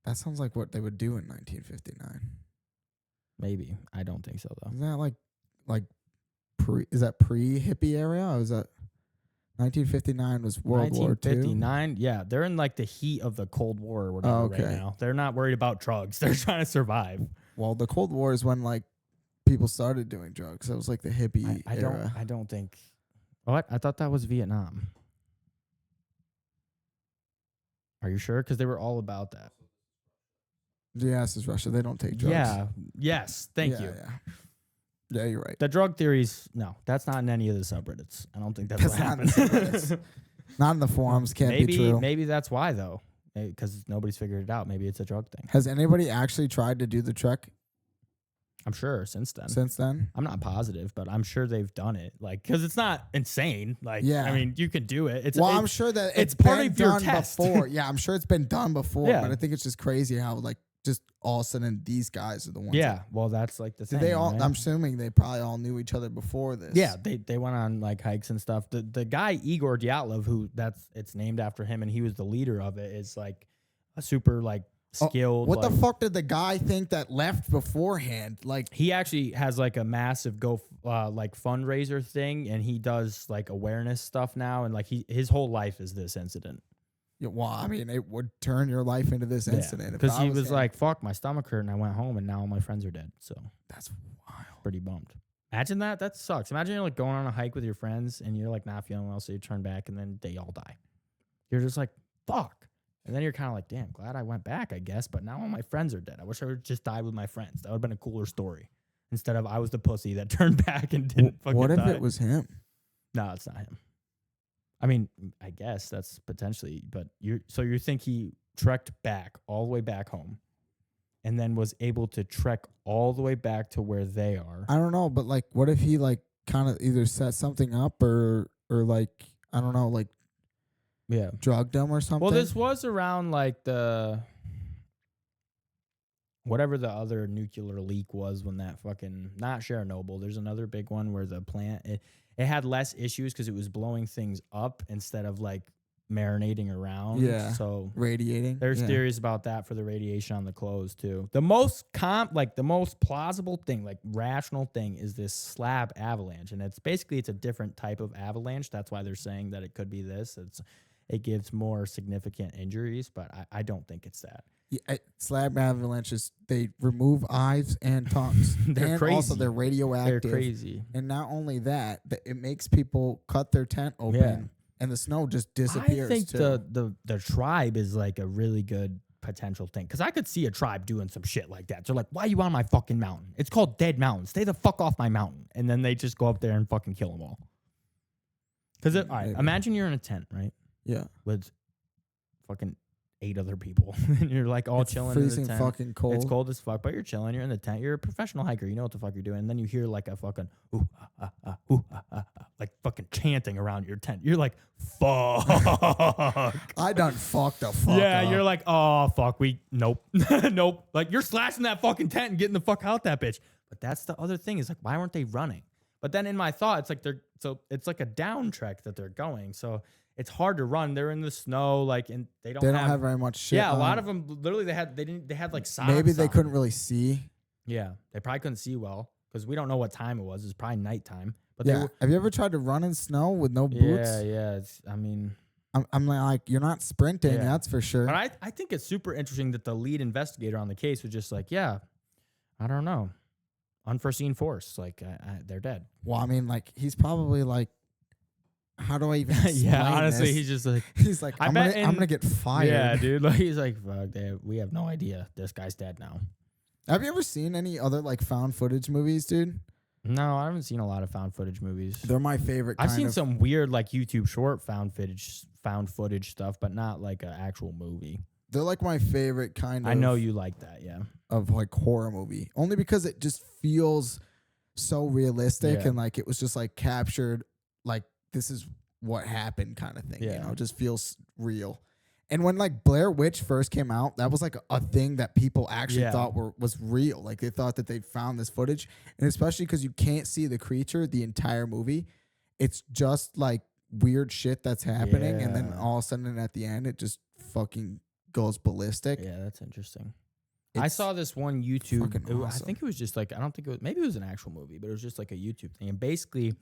That sounds like what they would do in 1959. Maybe. I don't think so, though. Isn't that like pre hippie area? Or is that 1959 was World War II. 1959. Yeah, they're in like the heat of the Cold War or whatever right now. They're not worried about drugs. They're trying to survive. Well, the Cold War is when like people started doing drugs. That was like the hippie era. I don't think. What? I thought that was Vietnam. Are you sure? Because they were all about that. Yes, it's Russia. They don't take drugs. Yeah. Yes. Thank you. Yeah, you're right. The drug theories, no, that's not in any of the subreddits. I don't think that's what not in the happened. subreddits. Not in the forums. Can't be true. Maybe that's why, though. Because nobody's figured it out. Maybe it's a drug thing. Has anybody actually tried to do the trek I'm sure since then. since then? I'm not positive, but I'm sure they've done it. Like, because it's not insane. Like, Yeah. I mean, you can do it. I'm sure that it's part been of your done test. before. Yeah, I'm sure it's been done before. Yeah. But I think it's just crazy how like just all of a sudden these guys are the ones. Yeah, well, that's like the thing. Did they all? right? I'm assuming they probably all knew each other before this. Yeah, they went on like hikes and stuff. The guy Igor Dyatlov, who it's named after him, and he was the leader of it, is like a super like skilled. What like, the fuck did the guy think that left beforehand? Like he actually has like a massive like fundraiser thing, and he does like awareness stuff now, and like his whole life is this incident. yeah, well, I mean, it would turn your life into this incident. Because he was him. like, "Fuck, my stomach hurt," and I went home, and now all my friends are dead. So that's wild. pretty bummed. Imagine that. That sucks. Imagine you're like going on a hike with your friends, and you're like not feeling well, so you turn back, and then they all die. You're just like, fuck. And then you're kind of like, damn, glad I went back, I guess. But now all my friends are dead. I wish I would just died with my friends. That would have been a cooler story. Instead of I was the pussy that turned back and didn't fucking What if die. it was him? No, it's not him. I mean, I guess that's potentially. But you think he trekked back all the way back home, and then was able to trek all the way back to where they are? I don't know, but like, what if he like kind of either set something up or like I don't know, like Yeah. drugged him or something? Well, this was around like the whatever the other nuclear leak was when that fucking not Chernobyl. There's another big one where the plant it had less issues because it was blowing things up instead of like marinating around. Yeah. So radiating. there's Yeah. theories about that for the radiation on the clothes too. The most the most plausible thing, like rational thing, is this slab avalanche, and it's a different type of avalanche. That's why they're saying that it could be this. It gives more significant injuries, but I don't think it's that. Yeah, slab avalanches, they remove eyes and tongues. They're and crazy. Also, they're radioactive. They're crazy. And not only that, it makes people cut their tent open, Yeah. and the snow just disappears. I think too. the tribe is like a really good potential thing, because I could see a tribe doing some shit like that. They're like, "Why are you on my fucking mountain? It's called Dead Mountain. Stay the fuck off my mountain." And then they just go up there and fucking kill them all. Because all right, imagine you're in a tent, right? Yeah. With fucking 8 other people, and you're like all chilling freezing in the tent. fucking cold. It's cold as fuck, but you're chilling. You're in the tent. You're a professional hiker. You know what the fuck you're doing. And then you hear like a fucking ooh, ooh, like fucking chanting around your tent. You're like, fuck. I done fucked the fuck Yeah, up. you're like, oh fuck, nope, nope. Like you're slashing that fucking tent and getting the fuck out that bitch. But that's the other thing is like, why weren't they running? But then in my thought, it's like it's like a down trek that they're going. So it's hard to run. They're in the snow, like, and they don't have very much shit. Yeah, a on. lot of them literally they had like socks. Maybe they on. couldn't really see. Yeah, they probably couldn't see well because we don't know what time it was. It's probably nighttime. But Yeah. Have you ever tried to run in snow with no boots? yeah. I mean, I'm like, you're not sprinting. Yeah. That's for sure. but I think it's super interesting that the lead investigator on the case was just like, yeah, I don't know, unforeseen force. Like they're dead. Well, I mean, like he's probably like, how do I even? Yeah, honestly, this? he's just like, He's like, I'm gonna get fired. yeah, dude. Like he's like, fuck, we have no idea. This guy's dead now. Have you ever seen any other like found footage movies, dude? No, I haven't seen a lot of found footage movies. They're my favorite. I've seen some weird like YouTube short found footage stuff, but not like an actual movie. They're like my favorite kind of. I know you like that, yeah. Of like horror movie, only because it just feels so realistic Yeah. and like it was just like captured, like this is what happened kind of thing. Yeah. You know, it just feels real. And when like Blair Witch first came out, that was like a thing that people actually thought was real. Like they thought that they found this footage, and especially because you can't see the creature the entire movie, it's just like weird shit that's happening, and then Yeah. all of a sudden at the end it just fucking goes ballistic. Yeah, that's interesting. I It's saw this one YouTube. fucking I awesome. think it was just like, I don't think it was, maybe it was an actual movie, but it was just like a YouTube thing. And basically,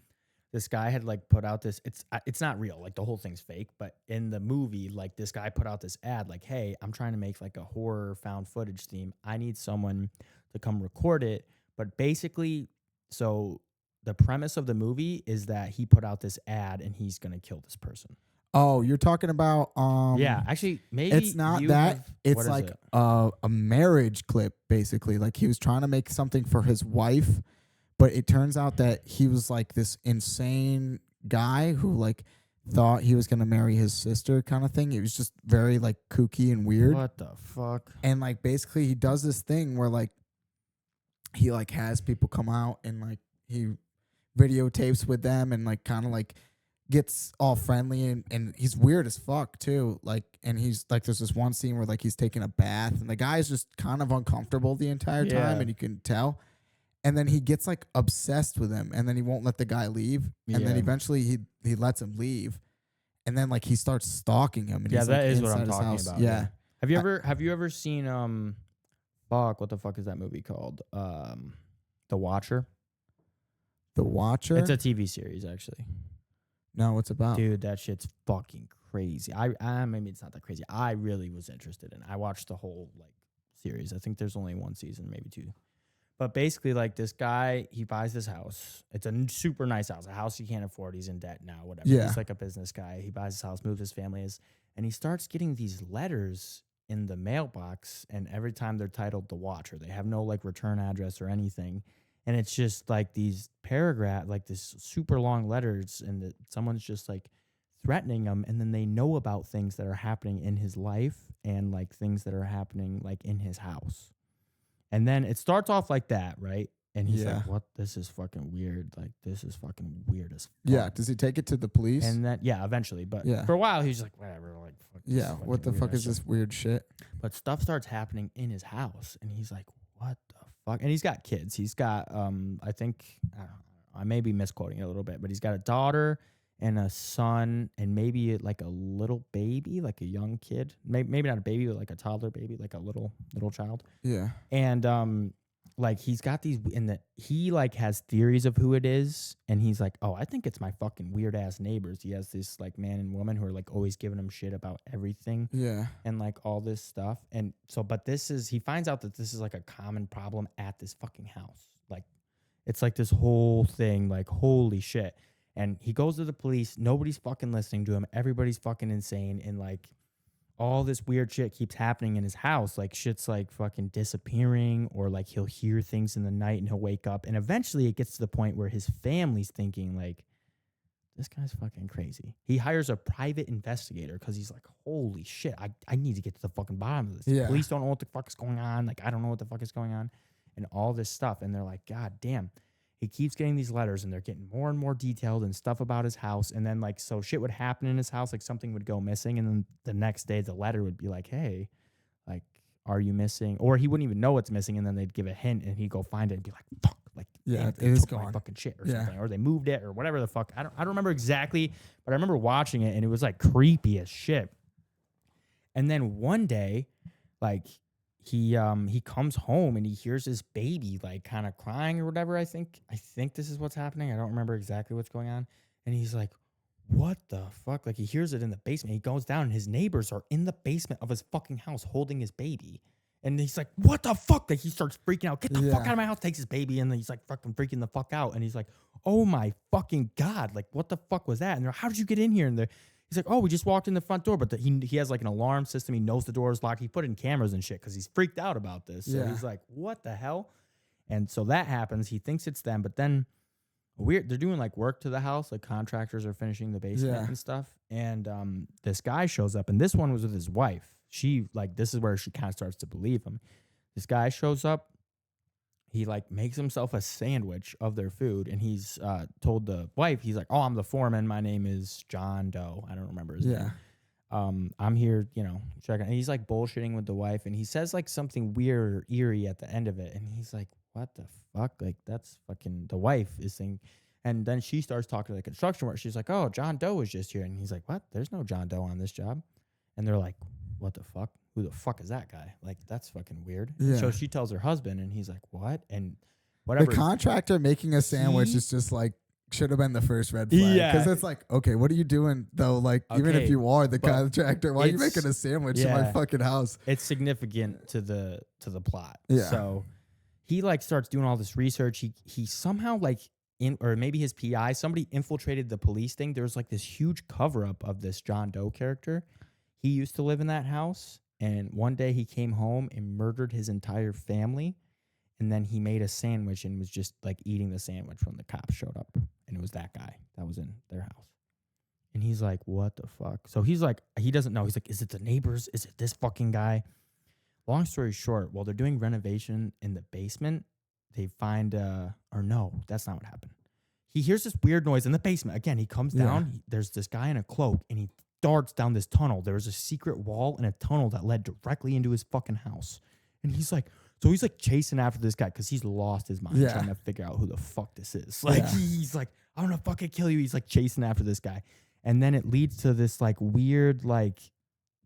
this guy had like put out this. It's not real. Like the whole thing's fake. But in the movie, like this guy put out this ad, like, "Hey, I'm trying to make like a horror found footage theme. I need someone to come record it." But basically, so the premise of the movie is that he put out this ad and he's gonna kill this person. Oh, you're talking about Yeah, actually, maybe it's not you that. have- It's what is like it? a marriage clip, basically. Like he was trying to make something for his wife, but it turns out that he was like this insane guy who like thought he was gonna marry his sister, kind of thing. It was just very like kooky and weird. What the fuck? And like basically, he does this thing where like he like has people come out and like he videotapes with them and like kind of like gets all friendly and he's weird as fuck too. Like, and he's like, there's this one scene where like he's taking a bath and the guy's just kind of uncomfortable the entire Yeah. time and you can tell. And then he gets like obsessed with him and then he won't let the guy leave. And then Yeah. eventually he lets him leave. And then like he starts stalking him. And Yeah, he's, that like, is what I'm inside his talking house. about. Yeah. Have you ever seen fuck, what the fuck is that movie called? The Watcher. The Watcher? It's a TV series actually. No, what's about? Dude, that shit's fucking crazy. I maybe it's not that crazy. I really was interested in it. I watched the whole like series. I think there's only one season, maybe two. But basically, like this guy, he buys this house. It's a super nice house, a house he can't afford. He's in debt now, whatever. Yeah. He's like a business guy. He buys his house, moves his family, and he starts getting these letters in the mailbox. And every time they're titled The Watcher, they have no like return address or anything. And it's just like these paragraph, like this super long letters, and that someone's just like threatening him. And then they know about things that are happening in his life and like things that are happening like in his house. And then it starts off like that, right? And he's Yeah. like, "What? This is fucking weird. Like, this is fucking weird as fuck." Yeah. Does he take it to the police? And then, yeah, eventually. But Yeah. for a while, he's like, "Whatever." Like, fuck this Yeah. What the fucking fuck weird is ass this weird shit? shit. But stuff starts happening in his house, and he's like, "What the fuck?" And he's got kids. He's got, I think, I don't know, I may be misquoting it a little bit, but he's got a daughter and a son, and maybe like a little baby, like a young kid. Maybe not a baby, but like a toddler baby, like a little child. Yeah. And like he's got these in the he like has theories of who it is, and he's like, "Oh, I think it's my fucking weird ass neighbors." He has this like man and woman who are like always giving him shit about everything Yeah. and like all this stuff. And so, but he finds out that this is like a common problem at this fucking house. Like it's like this whole thing, like holy shit. And he goes to the police. Nobody's fucking listening to him. Everybody's fucking insane. And like all this weird shit keeps happening in his house. Like shit's like fucking disappearing, or like he'll hear things in the night and he'll wake up. And eventually it gets to the point where his family's thinking like, this guy's fucking crazy. He hires a private investigator because he's like, holy shit, I need to get to the fucking bottom of this. The Yeah. police don't know what the fuck is going on. Like, I don't know what the fuck is going on. And all this stuff. And they're like, God damn. He keeps getting these letters and they're getting more and more detailed and stuff about his house. And then like, so shit would happen in his house. Like something would go missing. And then the next day the letter would be like, hey, like, are you missing? Or he wouldn't even know what's missing. And then they'd give a hint and he'd go find it and be like, fuck. Like, Yeah, damn, it they is took my gone. fucking shit or Yeah. something. Or they moved it or whatever the fuck. I don't remember exactly, but I remember watching it and it was like creepy as shit. And then one day, like, he comes home and he hears his baby like kind of crying or whatever. I think this is what's happening. I don't remember exactly what's going on. And he's like, what the fuck? Like he hears it in the basement. He goes down and his neighbors are in the basement of his fucking house holding his baby. And he's like, what the fuck? Like he starts freaking out. Get the fuck out of my house. Takes his baby and then he's like fucking freaking the fuck out. And he's like, oh my fucking God. Like what the fuck was that? And they're like, how did you get in here? And he's like, oh, we just walked in the front door, but he has like an alarm system. He knows the door is locked. He put in cameras and shit because he's freaked out about this. So he's like, what the hell? And so that happens. He thinks it's them, but then they're doing like work to the house. Like contractors are finishing the basement and stuff. And this guy shows up, and this one was with his wife. She like, this is where she kind of starts to believe him. This guy shows up. He like makes himself a sandwich of their food, and he's told the wife, he's like, "Oh, I'm the foreman. My name is John Doe. I don't remember his name. I'm here, checking." And he's like bullshitting with the wife, and he says like something weird or eerie at the end of it, and he's like, "What the fuck? Like that's fucking." The wife is saying, and then she starts talking to the construction worker. She's like, "Oh, John Doe was just here," and he's like, "What? There's no John Doe on this job," and they're like, "What the fuck? Who the fuck is that guy? Like, that's fucking weird." Yeah. So she tells her husband, and he's like, "What?" And whatever. The contractor making a sandwich is just like should have been the first red flag. Yeah. Because it's like, okay, what are you doing though? Like, even if Okay, you are the but contractor, why are you it's- making a sandwich in my yeah. fucking house? It's significant to the plot. Yeah. So he like starts doing all this research. He somehow like or maybe his PI, somebody infiltrated the police thing. There was like this huge cover up of this John Doe character. He used to live in that house, and one day he came home and murdered his entire family. And then he made a sandwich and was just like eating the sandwich when the cops showed up. And it was that guy that was in their house. And he's like, what the fuck? So he's like, he doesn't know. He's like, is it the neighbors? Is it this fucking guy? Long story short, while they're doing renovation in the basement, they find, or no, that's not what happened. He hears this weird noise in the basement. Again, he comes down. There's this guy in a cloak, and he darts down this tunnel. There was a secret wall and a tunnel that led directly into his fucking house. And he's like, so he's like chasing after this guy because he's lost his mind trying to figure out who the fuck this is. Like he's like, I'm gonna fucking kill you. He's like chasing after this guy. And then it leads to this like weird, like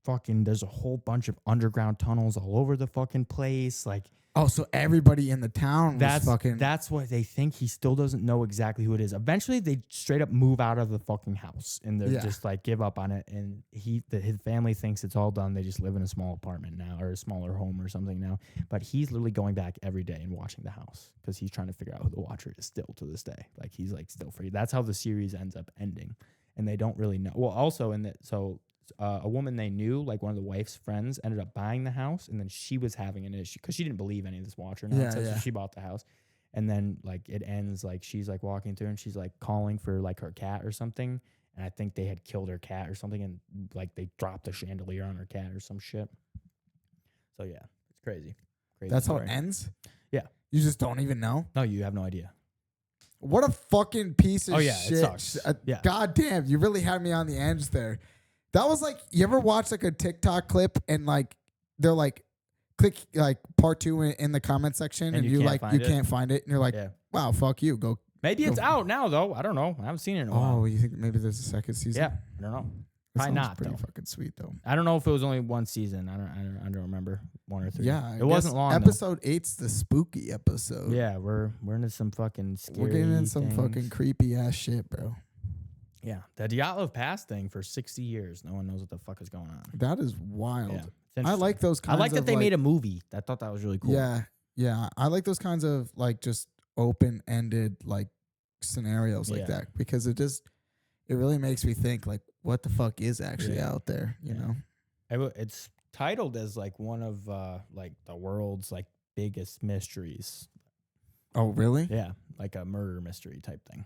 fucking, there's a whole bunch of underground tunnels all over the fucking place. Like, oh, so everybody in the town was fucking. That's what they think. He still doesn't know exactly who it is. Eventually, they straight up move out of the fucking house and they're just like give up on it. And his family thinks it's all done. They just live in a small apartment now or a smaller home or something now. But he's literally going back every day and watching the house because he's trying to figure out who the Watcher is still to this day. Like he's like still free. That's how the series ends up ending. And they don't really know. Well, also in that, so a woman they knew, like one of the wife's friends, ended up buying the house, and then she was having an issue because she didn't believe any of this Watcher nonsense. So she bought the house, and then like it ends like she's like walking through and she's like calling for like her cat or something, and I think they had killed her cat or something, and like they dropped a chandelier on her cat or some shit. So yeah, it's crazy. That's how it ends? Yeah. You just don't even know? No, you have no idea. What a fucking piece of shit. It sucks. God damn, you really had me on the edge there. That was like, you ever watch like a TikTok clip and like they're like, click like part 2 in the comment section and you can't find it and you're like, wow, fuck you. Go. Maybe it's out now though. I don't know. I haven't seen it in a while. Oh, you think maybe there's a second season? Yeah, I don't know. Probably not. Pretty though. fucking sweet though. I don't know if it was only one season. I don't remember 1 or 3. Yeah, it wasn't long. Episode 8's the spooky episode. Yeah, we're into some fucking scary. We're getting in some things. fucking creepy ass shit, bro. Yeah, the Dyatlov Pass thing for 60 years. No one knows what the fuck is going on. That is wild. Yeah, I like those kinds of I like that they made a movie. I thought that was really cool. Yeah. I like those kinds of like just open-ended like scenarios like that because it really makes me think like what the fuck is actually out there, you know? It's titled as like one of like the world's like biggest mysteries. Oh, really? Yeah, like a murder mystery type thing.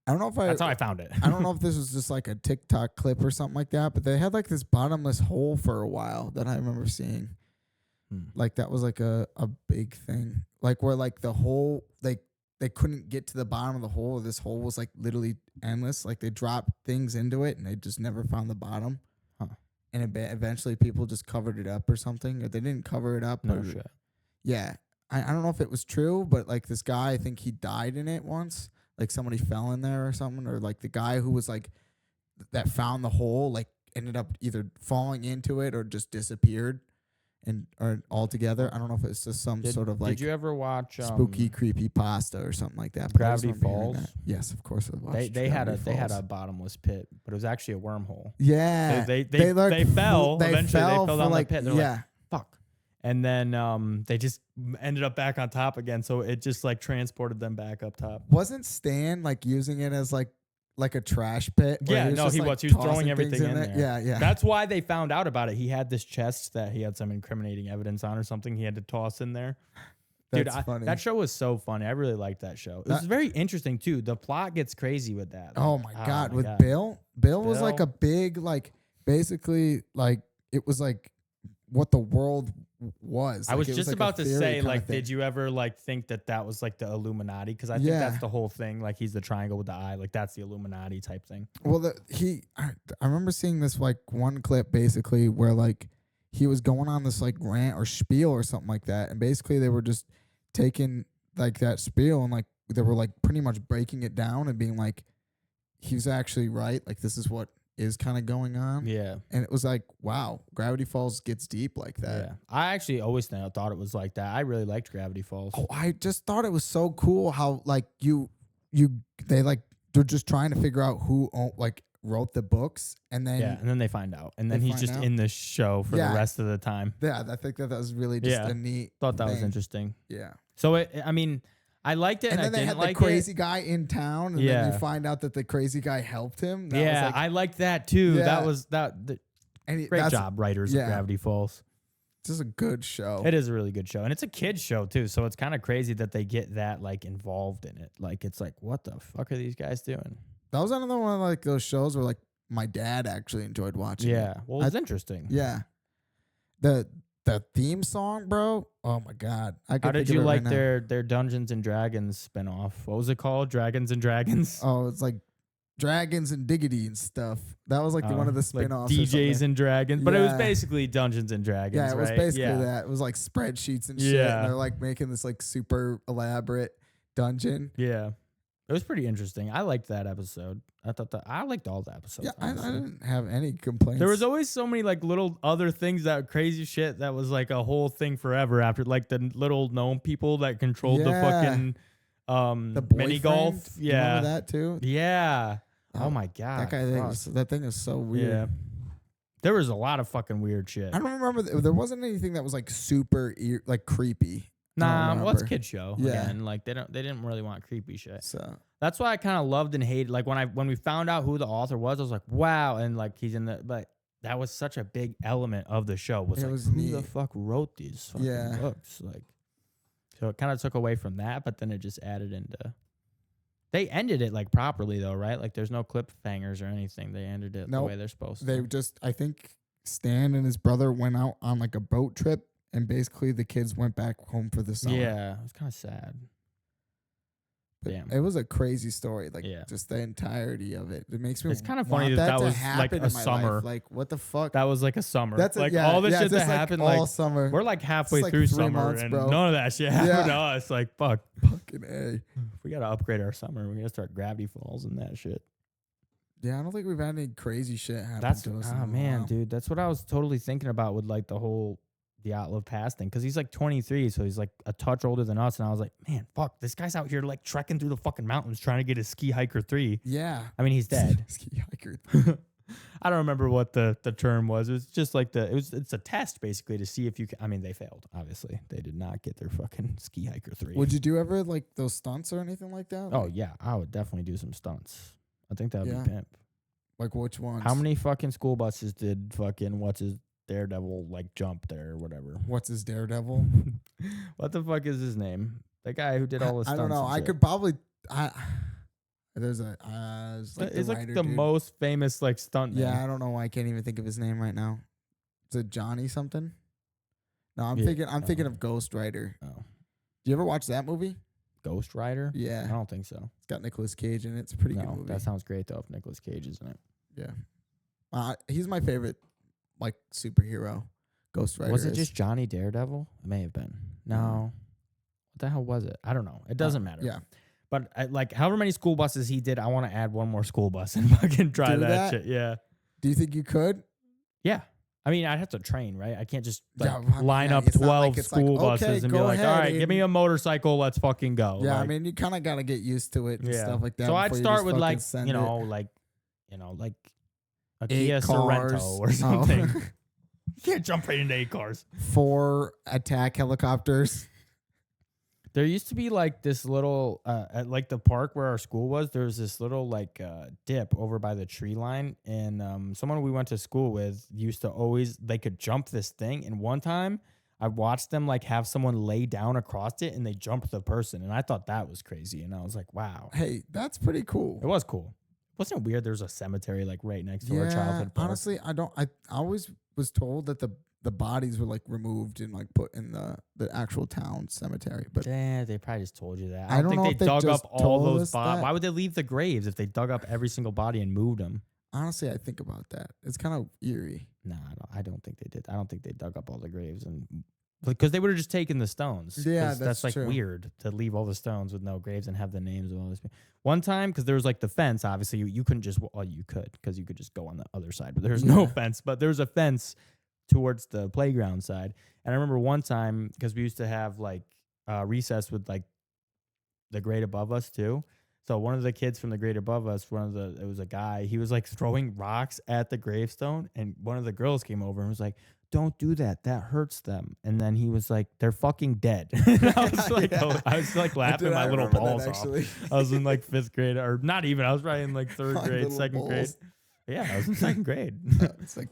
I don't know if That's how I found it. I don't know if this was just like a TikTok clip or something like that, but they had like this bottomless hole for a while that I remember seeing. Like that was like a big thing. Like where like the hole, they couldn't get to the bottom of the hole. This hole was like literally endless. Like they dropped things into it and they just never found the bottom. And eventually people just covered it up or something. Or they didn't cover it up. No shit. Yeah. I don't know if it was true, but like this guy, I think he died in it once. Like somebody fell in there or something. Or like the guy who was like, that found the hole, like ended up either falling into it or just disappeared. Or altogether, I don't know if it's just some sort of like. Did you ever watch spooky, creepy pasta or something like that? Gravity Falls? Yes, of course. I watched they had a bottomless pit, but it was actually a wormhole. Yeah, They fell. Eventually, they fell down the pit. They're like, fuck. And then they just ended up back on top again. So it just like transported them back up top. Wasn't Stan like using it as like a trash pit? Yeah, he was throwing everything in there. Yeah. That's why they found out about it. He had this chest that he had some incriminating evidence on or something he had to toss in there. Dude, funny. That show was so funny. I really liked that show. It was very interesting too. The plot gets crazy with that. Oh my God. With Bill? Bill was like a big, like basically like it was like what the world was. I was like, just like about to say, like, did you ever like think that was like the Illuminati? Because I think that's the whole thing. Like, he's the triangle with the eye. Like, that's the Illuminati type thing. Well, I remember seeing this like one clip basically where like he was going on this like rant or spiel or something like that, and basically they were just taking like that spiel and like they were like pretty much breaking it down and being like, he's actually right. Like, this is what is kind of going on. Yeah. And it was like, wow, Gravity Falls gets deep like that. Yeah. I actually always thought it was like that. I really liked Gravity Falls. Oh, I just thought it was so cool how like they like they're just trying to figure out who wrote the books, and then Yeah, and then they find out, and then They he's find just out? in the show for the Yeah. rest of the time. yeah, I think that was really just Yeah. a neat. Thought that was thing. interesting. Yeah. So I mean, I liked it, And and I then they didn't had like the crazy guy in town, and then Yeah. you find out that the crazy guy helped him. it. That Yeah, was like, I liked that too. Yeah. That was that. and Great that's job, writers yeah. of Gravity Falls. just a good show. It is a really good show, and it's a kids show too. So it's kind of crazy that they get that like involved in it. Like it's like, what the fuck are these guys doing? That was another one of like those shows where like my dad actually enjoyed watching. Yeah, it. well, it's interesting. Yeah. The theme song, bro. Oh my god. How did you like their Dungeons and Dragons spinoff? What was it called? Dragons and Dragons. Oh, it's like Dragons and Diggity and stuff. That was like one of the like spin-offs. DJs and Dragons, but it was Yeah. basically Dungeons and Dragons. Yeah, it was right? basically that. It was like spreadsheets and shit. Yeah. And they're like making this like super elaborate dungeon. Yeah, it was pretty interesting. I liked that episode. I liked all the episodes. Yeah, I honestly. didn't have any complaints. There was always so many like little other things that crazy shit that was like a whole thing forever after, like the little gnome people that controlled the Yeah. fucking the mini golf. boyfriend, you Yeah. remember that too. Yeah. Oh my god. That guy fuck. that thing is so weird. Yeah. There was a lot of fucking weird shit. I don't remember. There wasn't anything that was like super like creepy. I don't Nah, well, it's a remember. kid show. Yeah. Again. Like they didn't really want creepy shit. So That's why I kind of loved and hated. Like when we found out who the author was, I was like, wow, and like he's in the. But that was such a big element of the show. Was It like, was who neat. the fuck wrote these fucking Yeah. books? Like, so it kind of took away from that, but then it just added into. They ended it like properly though, right? Like there's no cliffhangers or anything. They ended it the Nope. way they're supposed they to. just, I think Stan and his brother went out on like a boat trip, and basically the kids went back home for the summer. Yeah, it was kind of sad. But Damn. it was a crazy story. Like Yeah. just the entirety of it. It makes me. It's kinda want funny that to was, like, happen a in my summer. life. Like what the fuck? That was like a summer. That's like yeah, all the yeah, shit that just, like, happened. all Like summer. we're like halfway like through 3 summer, months, and bro. none of that shit Yeah. happened to us. Like fuck. Fucking A. We gotta upgrade our summer. We gotta start Gravity Falls and that shit. Yeah, I don't think we've had any crazy shit happen That's to us. oh man, dude. That's what I was totally thinking about with like the whole Dyatlov Pass thing, because he's like 23, so he's like a touch older than us. And I was like, man, fuck, this guy's out here like trekking through the fucking mountains trying to get his Ski Hiker 3. Yeah. I mean, he's dead. Ski hiker. I don't remember what the term was. It was just like it's a test basically to see if you can. I mean, they failed. Obviously, they did not get their fucking Ski Hiker 3. Would you do ever like those stunts or anything like that? Oh Like, yeah, I would definitely do some stunts. I think that would Yeah. be pimp. like which ones? How many fucking school buses did fucking what's his Daredevil like jump there or whatever? What's his Daredevil? What the fuck is his name? The guy who did all the I stunts. don't know. and I shit. could probably. There's a. It's like He's the like writer, the dude. most famous like stunt man. Yeah, I don't know why I can't even think of his name right now. Is it Johnny something? No, I'm Yeah, thinking. I'm thinking oh. of Ghost Rider. Oh, Do you ever watch that movie? Ghost Rider? Yeah, I don't think so. it's got Nicolas Cage in it. It's a pretty good No, movie. that sounds great though. If Nicolas Cage is in it. Yeah, he's my favorite, like superhero. Ghost Rider. Was it is. just Johnny Daredevil? It may have been. No. What the hell was it? I don't know. It doesn't matter. Yeah, But like however many school buses he did, I want to add one more school bus and fucking try Do that that? shit. Yeah. do you think you could? Yeah. I mean, I'd have to train, right? I can't just like, Yeah, well, I mean, line yeah, up it's not 12 like it's like, school okay, buses and be go like, all ahead, right, give me Aiden. a motorcycle. Let's fucking go. Yeah, I Like, mean, you kind of got to get used to it and stuff like that. So I'd before you start just with fucking like, send you it. know, like a 8 Kia cars. Sorento or Oh. something. You can't jump right into 8 cars. 4 attack helicopters. There used to be like this little, at like the park where our school was, there was this little like dip over by the tree line. And someone we went to school with used to always, they could jump this thing. And one time I watched them like have someone lay down across it and they jumped the person. And I thought that was crazy. And I was like, wow, Hey, that's pretty cool. it was cool. Wasn't it weird? There's a cemetery like right next to our childhood park. honestly, I always was told that the bodies were like removed and like put in the actual town cemetery. But Yeah, they probably just told you that. I I don't don't know think if they they dug just up all told those us bodies. that. Why would they leave the graves if they dug up every single body and moved them? honestly, I think about that. It's kind of eerie. No, I don't think they did. I don't think they dug up all the graves and because they would have just taken the stones. 'Cause Yeah, that's that's like true. weird to leave all the stones with no graves and have the names of all these people. One time, because there was like the fence. Obviously, you couldn't just. Well, you could because you could just go on the other side, but there's no Yeah. fence. But there's a fence towards the playground side. And I remember one time because we used to have like recess with like the grade above us too. So one of the kids from the grade above us, it was a guy, he was like throwing rocks at the gravestone, and one of the girls came over and was like, "Don't do that. That hurts them." And then he was like, "They're fucking dead." And I was like, I was like laughing my little balls off. I was in like 5th grade, or not even. I was probably in like 3rd grade, 2nd grade. Yeah, I was in 2nd grade.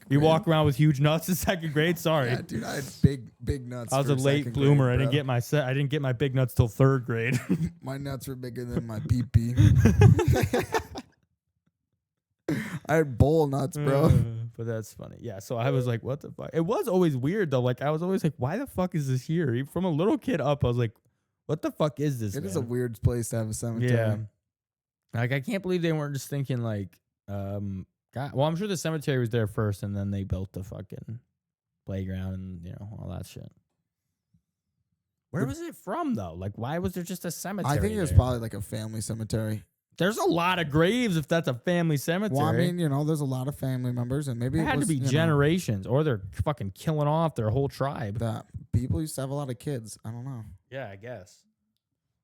You walk around with huge nuts in 2nd grade. Sorry, yeah, dude, I had big nuts. I was a late bloomer. Grade, I didn't get my big nuts till 3rd grade. My nuts were bigger than my pee-pee. I had bowl nuts, bro. But that's funny. Yeah, so I was like, what the fuck? It was always weird though. Like I was always like, why the fuck is this here? Even from a little kid up, I was like, what the fuck is this? It is a weird place to have a cemetery. Yeah. Like I can't believe they weren't just thinking like, God, well, I'm sure the cemetery was there first, and then they built the fucking playground and all that shit. Where was it from though? Like, why was there just a cemetery? I think it was probably like a family cemetery. There's a lot of graves if that's a family cemetery. Well, I mean, there's a lot of family members, and maybe it had to be generations, or they're fucking killing off their whole tribe. That people used to have a lot of kids. I don't know. Yeah, I guess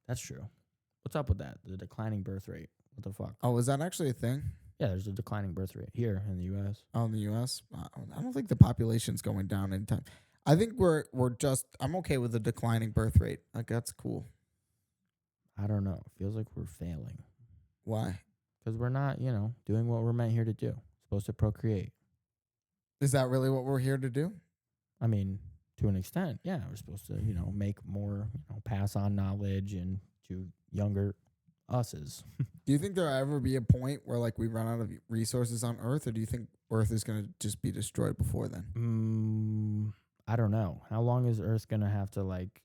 that's true. What's up with that? The declining birth rate. What the fuck? Oh, is that actually a thing? Yeah, there's a declining birth rate here in the U.S. Oh, in the U.S.? I don't think the population's going down anytime. I think I'm okay with the declining birth rate. Like, that's cool. I don't know. It feels like we're failing. Why? Because we're not, doing what we're meant here to do. Supposed to procreate. Is that really what we're here to do? I mean, to an extent, yeah. We're supposed to, make more, pass on knowledge and to younger us's. Do you think there'll ever be a point where like we run out of resources on Earth, or do you think Earth is going to just be destroyed before then? I don't know. How long is Earth going to have to like?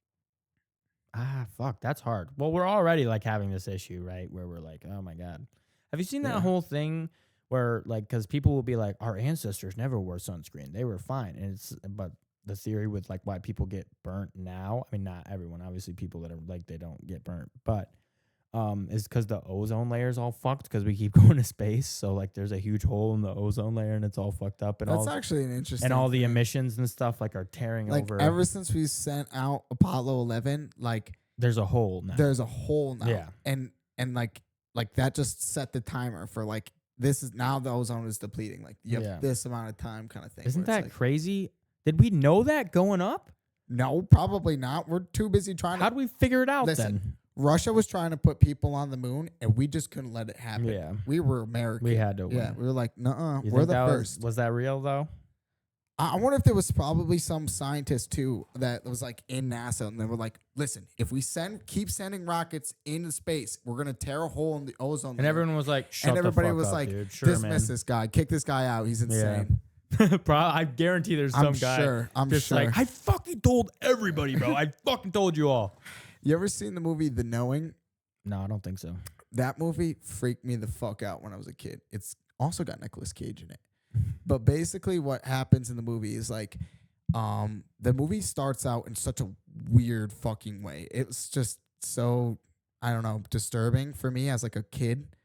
Fuck, that's hard. Well, we're already like having this issue, right? Where we're like, oh my God. Have you seen that whole thing where like, because people will be like, our ancestors never wore sunscreen. They were fine. But the theory with like why people get burnt now, I mean, not everyone, obviously people that are like, they don't get burnt, but is because the ozone layer is all fucked because we keep going to space. So like there's a huge hole in the ozone layer and it's all fucked up. And that's actually an interesting. And all the emissions and stuff like are tearing like over. Ever since we sent out Apollo 11, like there's a hole now. There's a hole now. Yeah. And like that just set the timer for like this is now the ozone is depleting. Like you have this amount of time kind of thing. Isn't that like, crazy? Did we know that going up? No, probably not. We're too busy trying to. How do we figure it out then? Russia was trying to put people on the moon, and we just couldn't let it happen. Yeah. We were American. We had to win. Yeah, we were like, nuh-uh, we're the first. Was that real, though? I wonder if there was probably some scientist, too, that was like in NASA, and they were like, listen, if we keep sending rockets into space, we're going to tear a hole in the ozone layer. And everyone was like, shut the fuck up, and everybody was like, dude. Sure, dismiss this guy. Kick this guy out. He's insane. Yeah. I guarantee there's some guy. I'm sure. Like, I fucking told everybody, bro. I fucking told you all. You ever seen the movie The Knowing? No, I don't think so. That movie freaked me the fuck out when I was a kid. It's also got Nicolas Cage in it. But basically what happens in the movie is like the movie starts out in such a weird fucking way. It's just so, I don't know, disturbing for me as like a kid.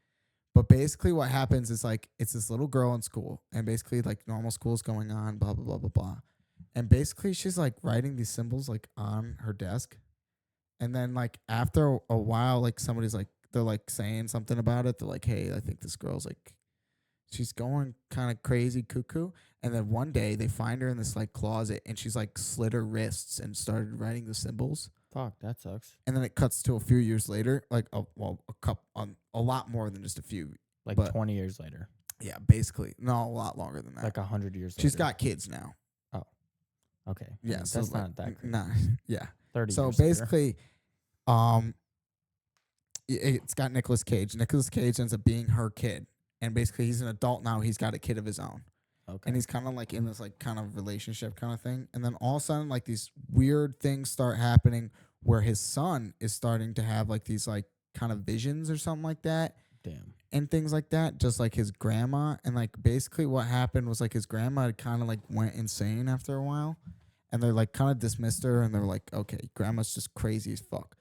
But basically what happens is like it's this little girl in school, and basically like normal school's going on, blah, blah, blah, blah, blah. And basically she's like writing these symbols like on her desk. And then, like, after a while, like, somebody's, like, they're, like, saying something about it. They're like, hey, I think this girl's, like, she's going kind of crazy cuckoo. And then one day, they find her in this, like, closet, and she's, like, slit her wrists and started writing the symbols. Fuck, that sucks. And then it cuts to a few years later, like, a lot more than just a few. Like 20 years later. Yeah, basically. No, a lot longer than that. Like 100 years later. She's got kids now. Oh, okay. Yeah, so that's like, not that crazy. Nah, yeah. 30 so years basically, it's got Nicolas Cage. Nicolas Cage ends up being her kid, and basically he's an adult now. He's got a kid of his own, and he's kind of like in this like kind of relationship kind of thing. And then all of a sudden, like these weird things start happening where his son is starting to have like these like kind of visions or something like that. Damn. And things like that, just like his grandma. And like basically what happened was like his grandma kind of like went insane after a while. And they're like kind of dismissed her, and they're like, okay, grandma's just crazy as fuck.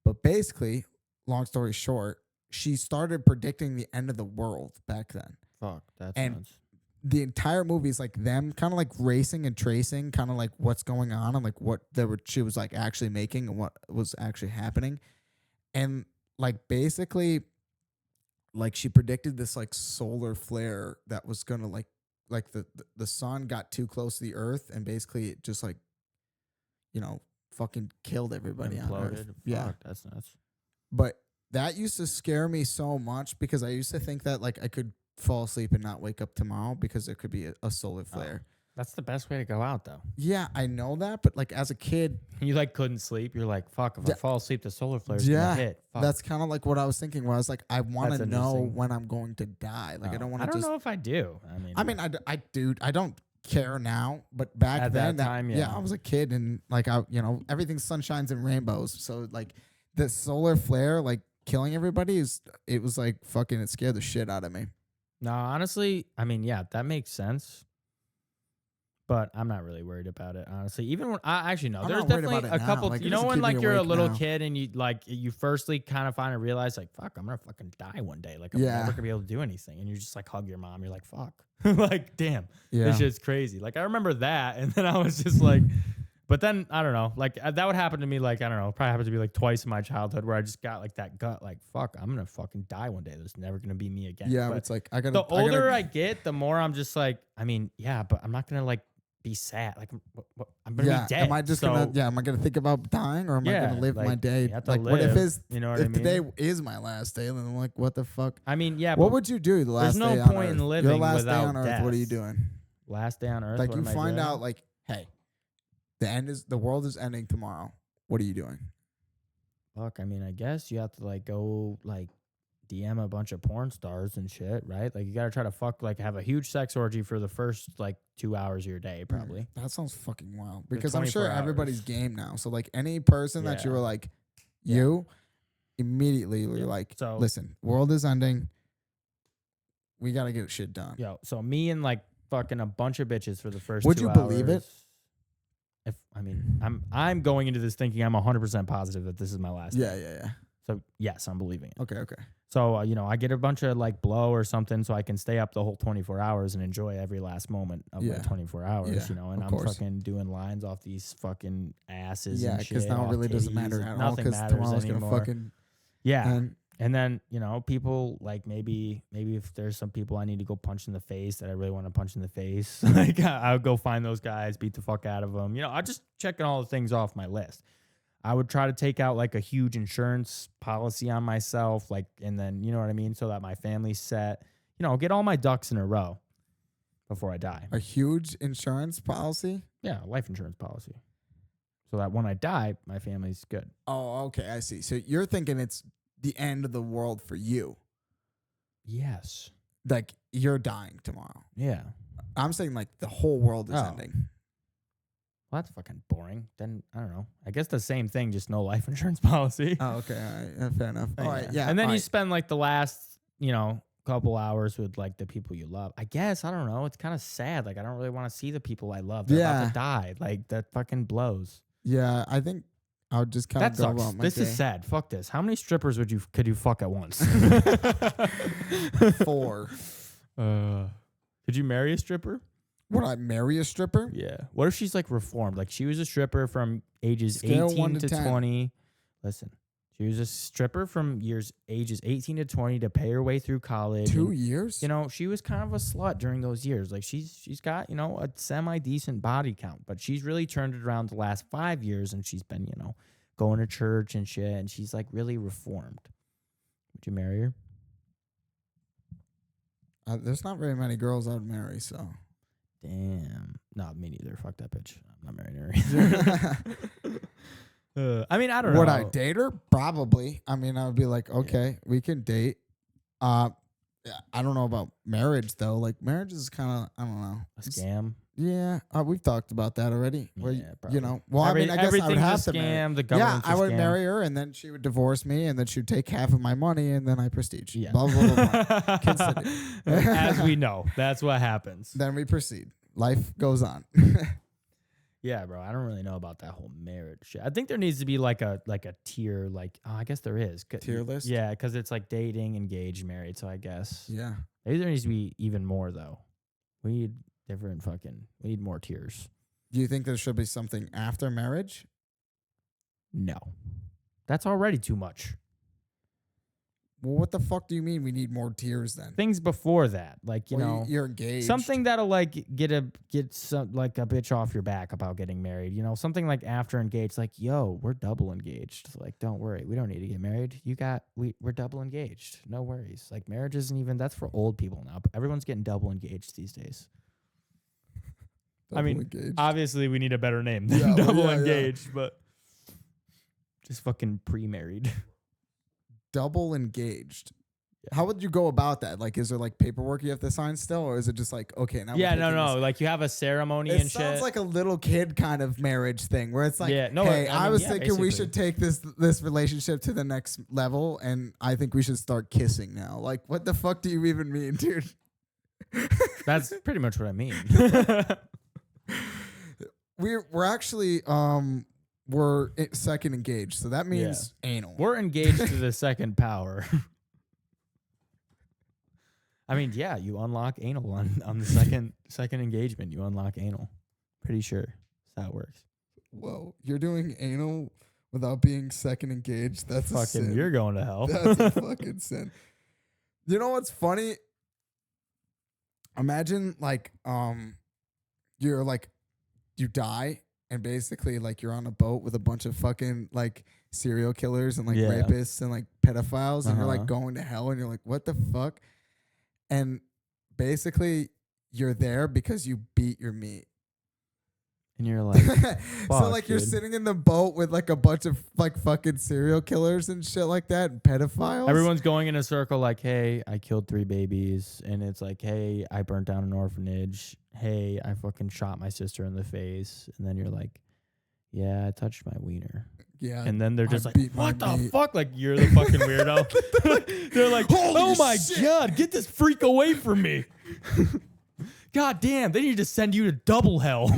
But basically, long story short, she started predicting the end of the world back then. Fuck, that's nuts. The entire movie is like them kind of like racing and tracing kind of like what's going on and like what she was like actually making and what was actually happening. And like basically like she predicted this like solar flare that was gonna like the sun got too close to the earth and basically it just like, you know, fucking killed everybody on Earth. Imploded. Yeah. Fuck, that's nuts. But that used to scare me so much because I used to think that like I could fall asleep and not wake up tomorrow because there could be a solar flare. That's the best way to go out, though. Yeah, I know that, but like as a kid, You like couldn't sleep. You're like, fuck, if I Yeah. fall asleep, the solar flare's yeah, gonna hit. Fuck. that's kind of like what I was thinking. Where I was like, I want to That's know interesting. when I'm going to die. Like I don't want I to don't just. know if I do. I don't care now, but back At then, that time, yeah. I was a kid and like everything's sunshines and rainbows. So like the solar flare, like killing everybody it was like fucking, it scared the shit out of me. No, honestly, I mean, yeah, that makes sense. But I'm not really worried about it, honestly. Even when I actually know, I'm there's not worried definitely about it a now. couple. Like, it You know doesn't when keep me like you're a awake little now. kid and you firstly kind of finally realize like, fuck, I'm gonna fucking die one day. Like I'm Yeah. never gonna be able to do anything, and you just like hug your mom. You're like, fuck, like damn, Yeah. this shit's crazy. Like I remember that, and then I was just like, but then I don't know, like that would happen to me. Like I don't know, probably happened to me like twice in my childhood where I just got like that gut, like fuck, I'm gonna fucking die one day. There's never gonna be me again. Yeah, But it's like I gotta. the older gotta, I get, the more I'm just like, I mean, yeah, but I'm not gonna like be sad. Like I'm gonna be dead. Am I just gonna? Yeah, am I gonna think about dying or am I Yeah, gonna live my like, day? you have to Like, what if live, it's you know what if I mean? today is my last day? Then I'm like, what the fuck? I mean, yeah. What but would you do the last there's no day on point Earth? in living Your last day without on Earth. What are you death. doing? last day on Earth? Like what you am I find doing? out, like, hey, the world is ending tomorrow. What are you doing? Fuck, I mean, I guess you have to like go like DM a bunch of porn stars and shit, right? Like you gotta try to fuck like have a huge sex orgy for the first like 2 hours of your day, probably. That sounds fucking wild. For Because I'm sure 24 everybody's hours. game now. So like any person that you Yeah. were like, Yeah. you immediately you're Yeah. like, So- listen, world is ending. We gotta get shit done. Yo, so me and like fucking a bunch of bitches for the first Would 2 you hours. believe it? If I mean, I'm going into this thinking I'm 100% positive that this is my last Yeah, day. yeah. So yes, I'm believing it. Okay. So I get a bunch of like blow or something, so I can stay up the whole 24 hours and enjoy every last moment of my Yeah. 24 hours. Yeah, And of I'm course. fucking doing lines off these fucking asses. Yeah, because because now it really doesn't matter at all. Because tomorrow's gonna fucking yeah. And then, people like maybe if there's some people I need to go punch in the face that I really want to punch in the face, like I'll go find those guys, beat the fuck out of them. I'm just checking all the things off my list. I would try to take out like a huge insurance policy on myself, like, and then, you know what I mean? So that my family's set, get all my ducks in a row before I die. a huge insurance policy. Yeah, life insurance policy. So that when I die, my family's good. Oh, okay, I see. So you're thinking it's the end of the world for you. Yes. Like you're dying tomorrow. Yeah. I'm saying like the whole world is Oh. ending. Well, that's fucking boring. Then I don't know. I guess the same thing, just no life insurance policy. Oh, okay. All right. Fair enough. All right. Yeah. And then all you right. spend like the last, couple hours with like the people you love. I guess I don't know. It's kind of sad. Like I don't really want to see the people I love. They're about Yeah. to die. Like that fucking blows. Yeah, I think I would just kind That of go sucks. about my This day. is sad. Fuck this. How many strippers could you fuck at once? 4. Could you marry a stripper? Would I marry a stripper? Yeah. What if she's like reformed? Like she was a stripper from ages Scale 18 1 to to 10. 20. Listen, she was a stripper from ages 18 to 20 to pay her way through college. 2 And, years? she was kind of a slut during those years. Like she's got, a semi decent body count, but she's really turned it around the last 5 years and she's been, going to church and shit. And she's like really reformed. Would you marry her? There's not very many girls I would marry, so. Damn. No, me neither. Fuck that bitch. I'm not marrying her either. I mean, I don't know. Would I date her? Probably. I mean, I would be like, okay, we can date. Yeah, I don't know about marriage though. Like marriage is kind of, I don't know. A scam. Yeah, we've talked about that already. Where Yeah, you probably. know, well, I mean, I guess I would everything's have a to marry. scam. The Yeah, government's I a would scam. marry her, and then she would divorce me, and then she'd take half of my money, and then I prestige. Yeah. Blah blah blah. blah. Consider. As we know, that's what happens. Then we proceed. Life goes on. Yeah, bro. I don't really know about that whole marriage shit. I think there needs to be like a tier, I guess there is. Tier list? Yeah, because it's like dating, engaged, married. So I guess Yeah. maybe there needs to be even more though. We need we need more tiers. Do you think there should be something after marriage? No, that's already too much. Well, what the fuck do you mean we need more tiers then? Things before that, like, you know, you're engaged. something that'll like get some like a bitch off your back about getting married. You know, something like after engaged, like, yo, we're double engaged. Like, don't worry, we don't need to get married. We're double engaged. No worries. Like, marriage isn't even, that's for old people now. Everyone's getting double engaged these days. Double engaged. Obviously, we need a better name than double engaged, but just fucking pre-married. Double engaged. How would you go about that? Like, is there like paperwork you have to sign still, or is it just like, okay, now? Yeah, no. Like, you have a ceremony and shit. It sounds like a little kid kind of marriage thing where it's like, hey, I was thinking we should take this relationship to the next level, and I think we should start kissing now. Like, what the fuck do you even mean, dude? That's pretty much what I mean. We're actually we're second engaged, so that means anal. We're engaged to the second power. I mean, yeah, you unlock anal on the second engagement. You unlock anal. Pretty sure that's how it works. Whoa, you're doing anal without being second engaged? That's a sin. You're going to hell. That's a fucking sin. You know what's funny? Imagine like you're like you die and basically like you're on a boat with a bunch of fucking like serial killers and like rapists and like pedophiles and you're like going to hell and you're like, what the fuck? And basically you're there because you beat your meat. And you're like, so like you're sitting in the boat with like a bunch of like fucking serial killers and shit like that and pedophiles. Everyone's going in a circle like, hey, I killed 3 babies. And it's like, hey, I burnt down an orphanage. Hey, I fucking shot my sister in the face. And then you're like, yeah, I touched my wiener. Yeah. And then they're just like, what the fuck? Like, you're the fucking weirdo. They're like, oh my God, get this freak away from me. God damn, they need to send you to double hell.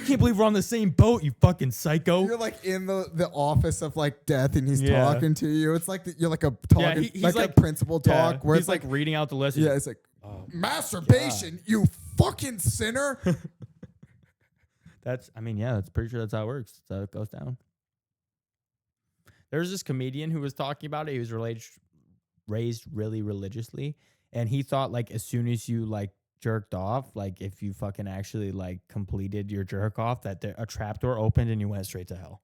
Can't believe we're on the same boat, you fucking psycho. You're like in the office of like death and he's talking to you. It's like you're like a talking, he's like a principal talk where he's it's like reading out the list. Yeah, it's like, masturbation, you fucking sinner. That's pretty sure that's how it works. That's how it goes down. There's this comedian who was talking about it. He was raised really religiously. And he thought like as soon as you like jerked off, like if you fucking actually like completed your jerk off, that a trapdoor opened and you went straight to hell.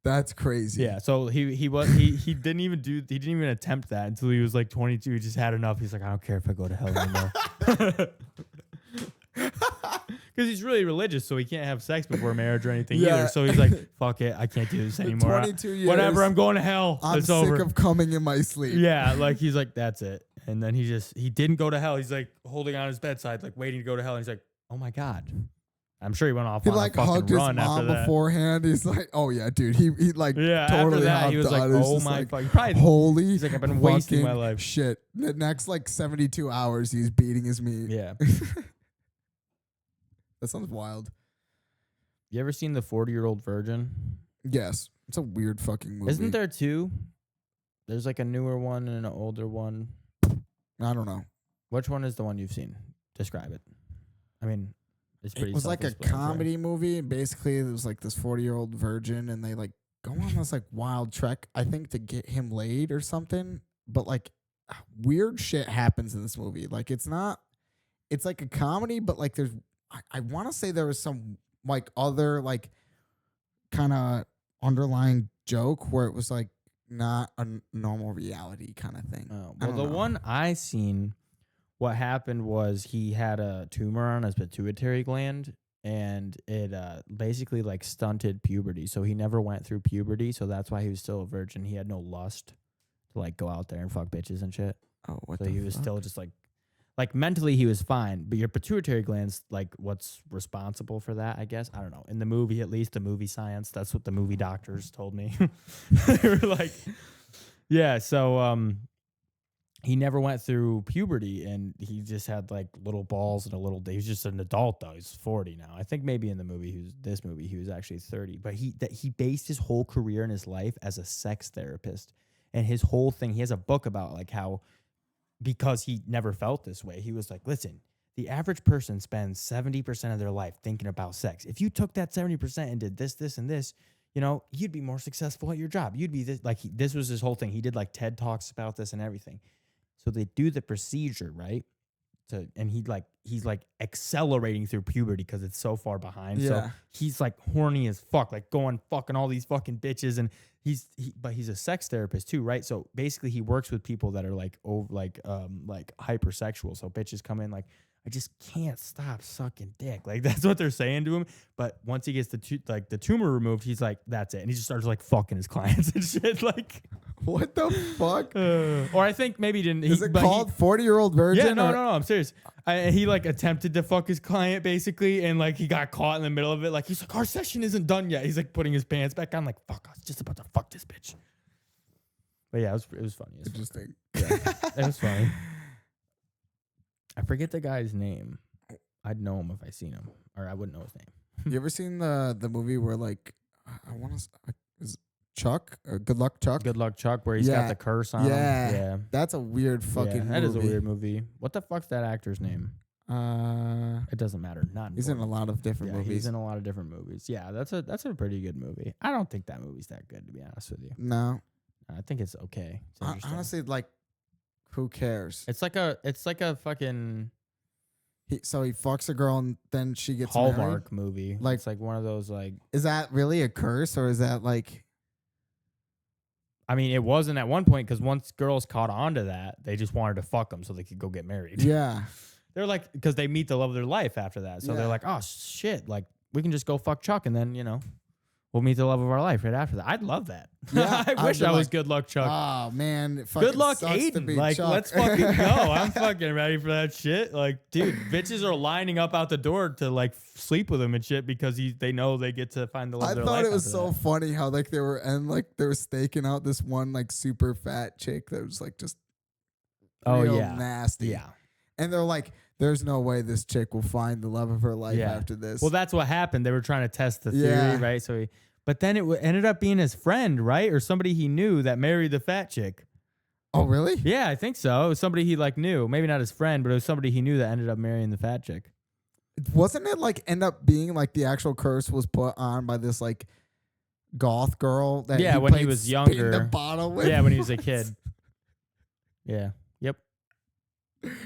That's crazy. Yeah. So he didn't even attempt that until he was like 22. He just had enough. He's like, I don't care if I go to hell anymore. Because he's really religious, so he can't have sex before marriage or anything either. So he's like, fuck it, I can't do this anymore. 22 years. Whatever, I'm going to hell. I'm it's sick over. of coming in my sleep. Yeah, like he's like, that's it. And then he didn't go to hell. He's like holding on his bedside, like waiting to go to hell. And he's like, oh my God. I'm sure he went off on a fucking hugged run his after mom that. Beforehand. He's like, oh yeah, dude. He like totally after that, he was like, oh my fuck. Holy, he's like, I've been wasting my life. Shit. The next like 72 hours, he's beating his meat. Yeah. That sounds wild. You ever seen The 40-Year-Old Virgin? Yes. It's a weird fucking movie. Isn't there 2? There's like a newer one and an older one. I don't know. Which one is the one you've seen? Describe it. I mean, it's pretty. It was like a comedy movie, and basically it was like this 40-year-old virgin, and they like go on this like wild trek, I think, to get him laid or something. But like weird shit happens in this movie. Like it's like a comedy, but like there's I want to say there was some like other like kind of underlying joke where it was like not a normal reality kind of thing. Oh, well, the one I seen, what happened was he had a tumor on his pituitary gland, and it basically like stunted puberty. So he never went through puberty. So that's why he was still a virgin. He had no lust to like go out there and fuck bitches and shit. Oh, what? So the he was fuck? still just like mentally he was fine, but your pituitary gland's like what's responsible for that, I guess. I don't know. In the movie, at least the movie science, that's what the movie doctors told me. They were like, yeah. So he never went through puberty, and he just had like little balls and a little. He's just an adult though. He's 40 now. I think maybe in the movie, he was actually 30. But he based his whole career in his life as a sex therapist, and his whole thing. He has a book about like how. Because he never felt this way. He was like, listen, the average person spends 70% of their life thinking about sex. If you took that 70% and did this, this, and this, you know, you'd be more successful at your job. You'd be this, like, this was his whole thing. He did like TED Talks about this and everything. So they do the procedure, right? And he's like accelerating through puberty because it's so far behind. Yeah. So he's like horny as fuck, like going fucking all these fucking bitches. And but he's a sex therapist too, right? So basically he works with people that are like hypersexual. So bitches come in like, I just can't stop sucking dick. Like that's what they're saying to him. But once he gets the tumor removed, he's like, that's it. And he just starts like fucking his clients and shit. Like, what the fuck? Or I think maybe he didn't. Is it called 40-Year-Old Virgin? Yeah, no, I'm serious. He like attempted to fuck his client basically, and like he got caught in the middle of it. Like he's like, our session isn't done yet. He's like putting his pants back on. Like, fuck, I was just about to fuck this bitch. But yeah, it was funny. Interesting. Yeah, it was funny. I forget the guy's name. I'd know him if I seen him, or I wouldn't know his name. You ever seen the movie where like I want to is Chuck or Good Luck Chuck? Good Luck Chuck, where he's got the curse on him. Yeah, that's a weird fucking. That movie. is a weird movie. What the fuck's that actor's name? It doesn't matter. Not he's in a lot of different movies. He's in a lot of different movies. Yeah, that's a pretty good movie. I don't think that movie's that good, to be honest with you. No, I think it's okay. It's honestly, like, who cares? It's like a fucking so he fucks a girl and then she gets Hallmark married? movie. Like, it's like one of those like. Is that really a curse or is that like? I mean, it wasn't at one point because once girls caught on to that, they just wanted to fuck them so they could go get married. Yeah. They're like, because they meet the love of their life after that. So they're like, oh, shit. Like, we can just go fuck Chuck and then, you know, we'll meet the love of our life right after that. I'd love that. Yeah, I wish I was Good Luck Chuck. Oh, man. Good luck, sucks to Aiden. be Like, Chuck. let's fucking go. I'm fucking ready for that shit. Like, dude, bitches are lining up out the door to, like, sleep with him and shit because they know they get to find the love of their life. I thought it was after so that. funny how, like, they were staking out this one, like, super fat chick that was, like, just real nasty. Yeah. And they're like, there's no way this chick will find the love of her life after this. Well, that's what happened. They were trying to test the theory, right? So but then it ended up being his friend, right? Or somebody he knew that married the fat chick. Oh, really? Yeah, I think so. It was somebody he like knew. Maybe not his friend, but it was somebody he knew that ended up marrying the fat chick. Wasn't it like end up being like the actual curse was put on by this like goth girl that when he played was spin younger. the bottle with? Yeah, when he was a kid. Yeah. Yep.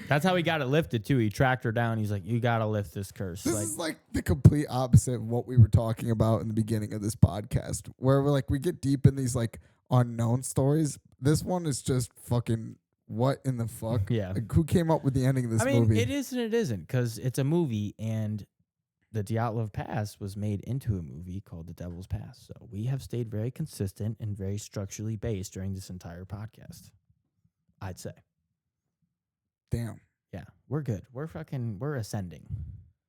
That's how he got it lifted too. He tracked her down. He's like, "You gotta lift this curse." This is like the complete opposite of what we were talking about in the beginning of this podcast, where we get deep in these like unknown stories. This one is just fucking what in the fuck? Yeah. Like, who came up with the ending of this movie? It is and it isn't because it's a movie, and the Dyatlov Pass was made into a movie called The Devil's Pass. So we have stayed very consistent and very structurally based during this entire podcast. I'd say. Damn. Yeah, we're good. We're ascending.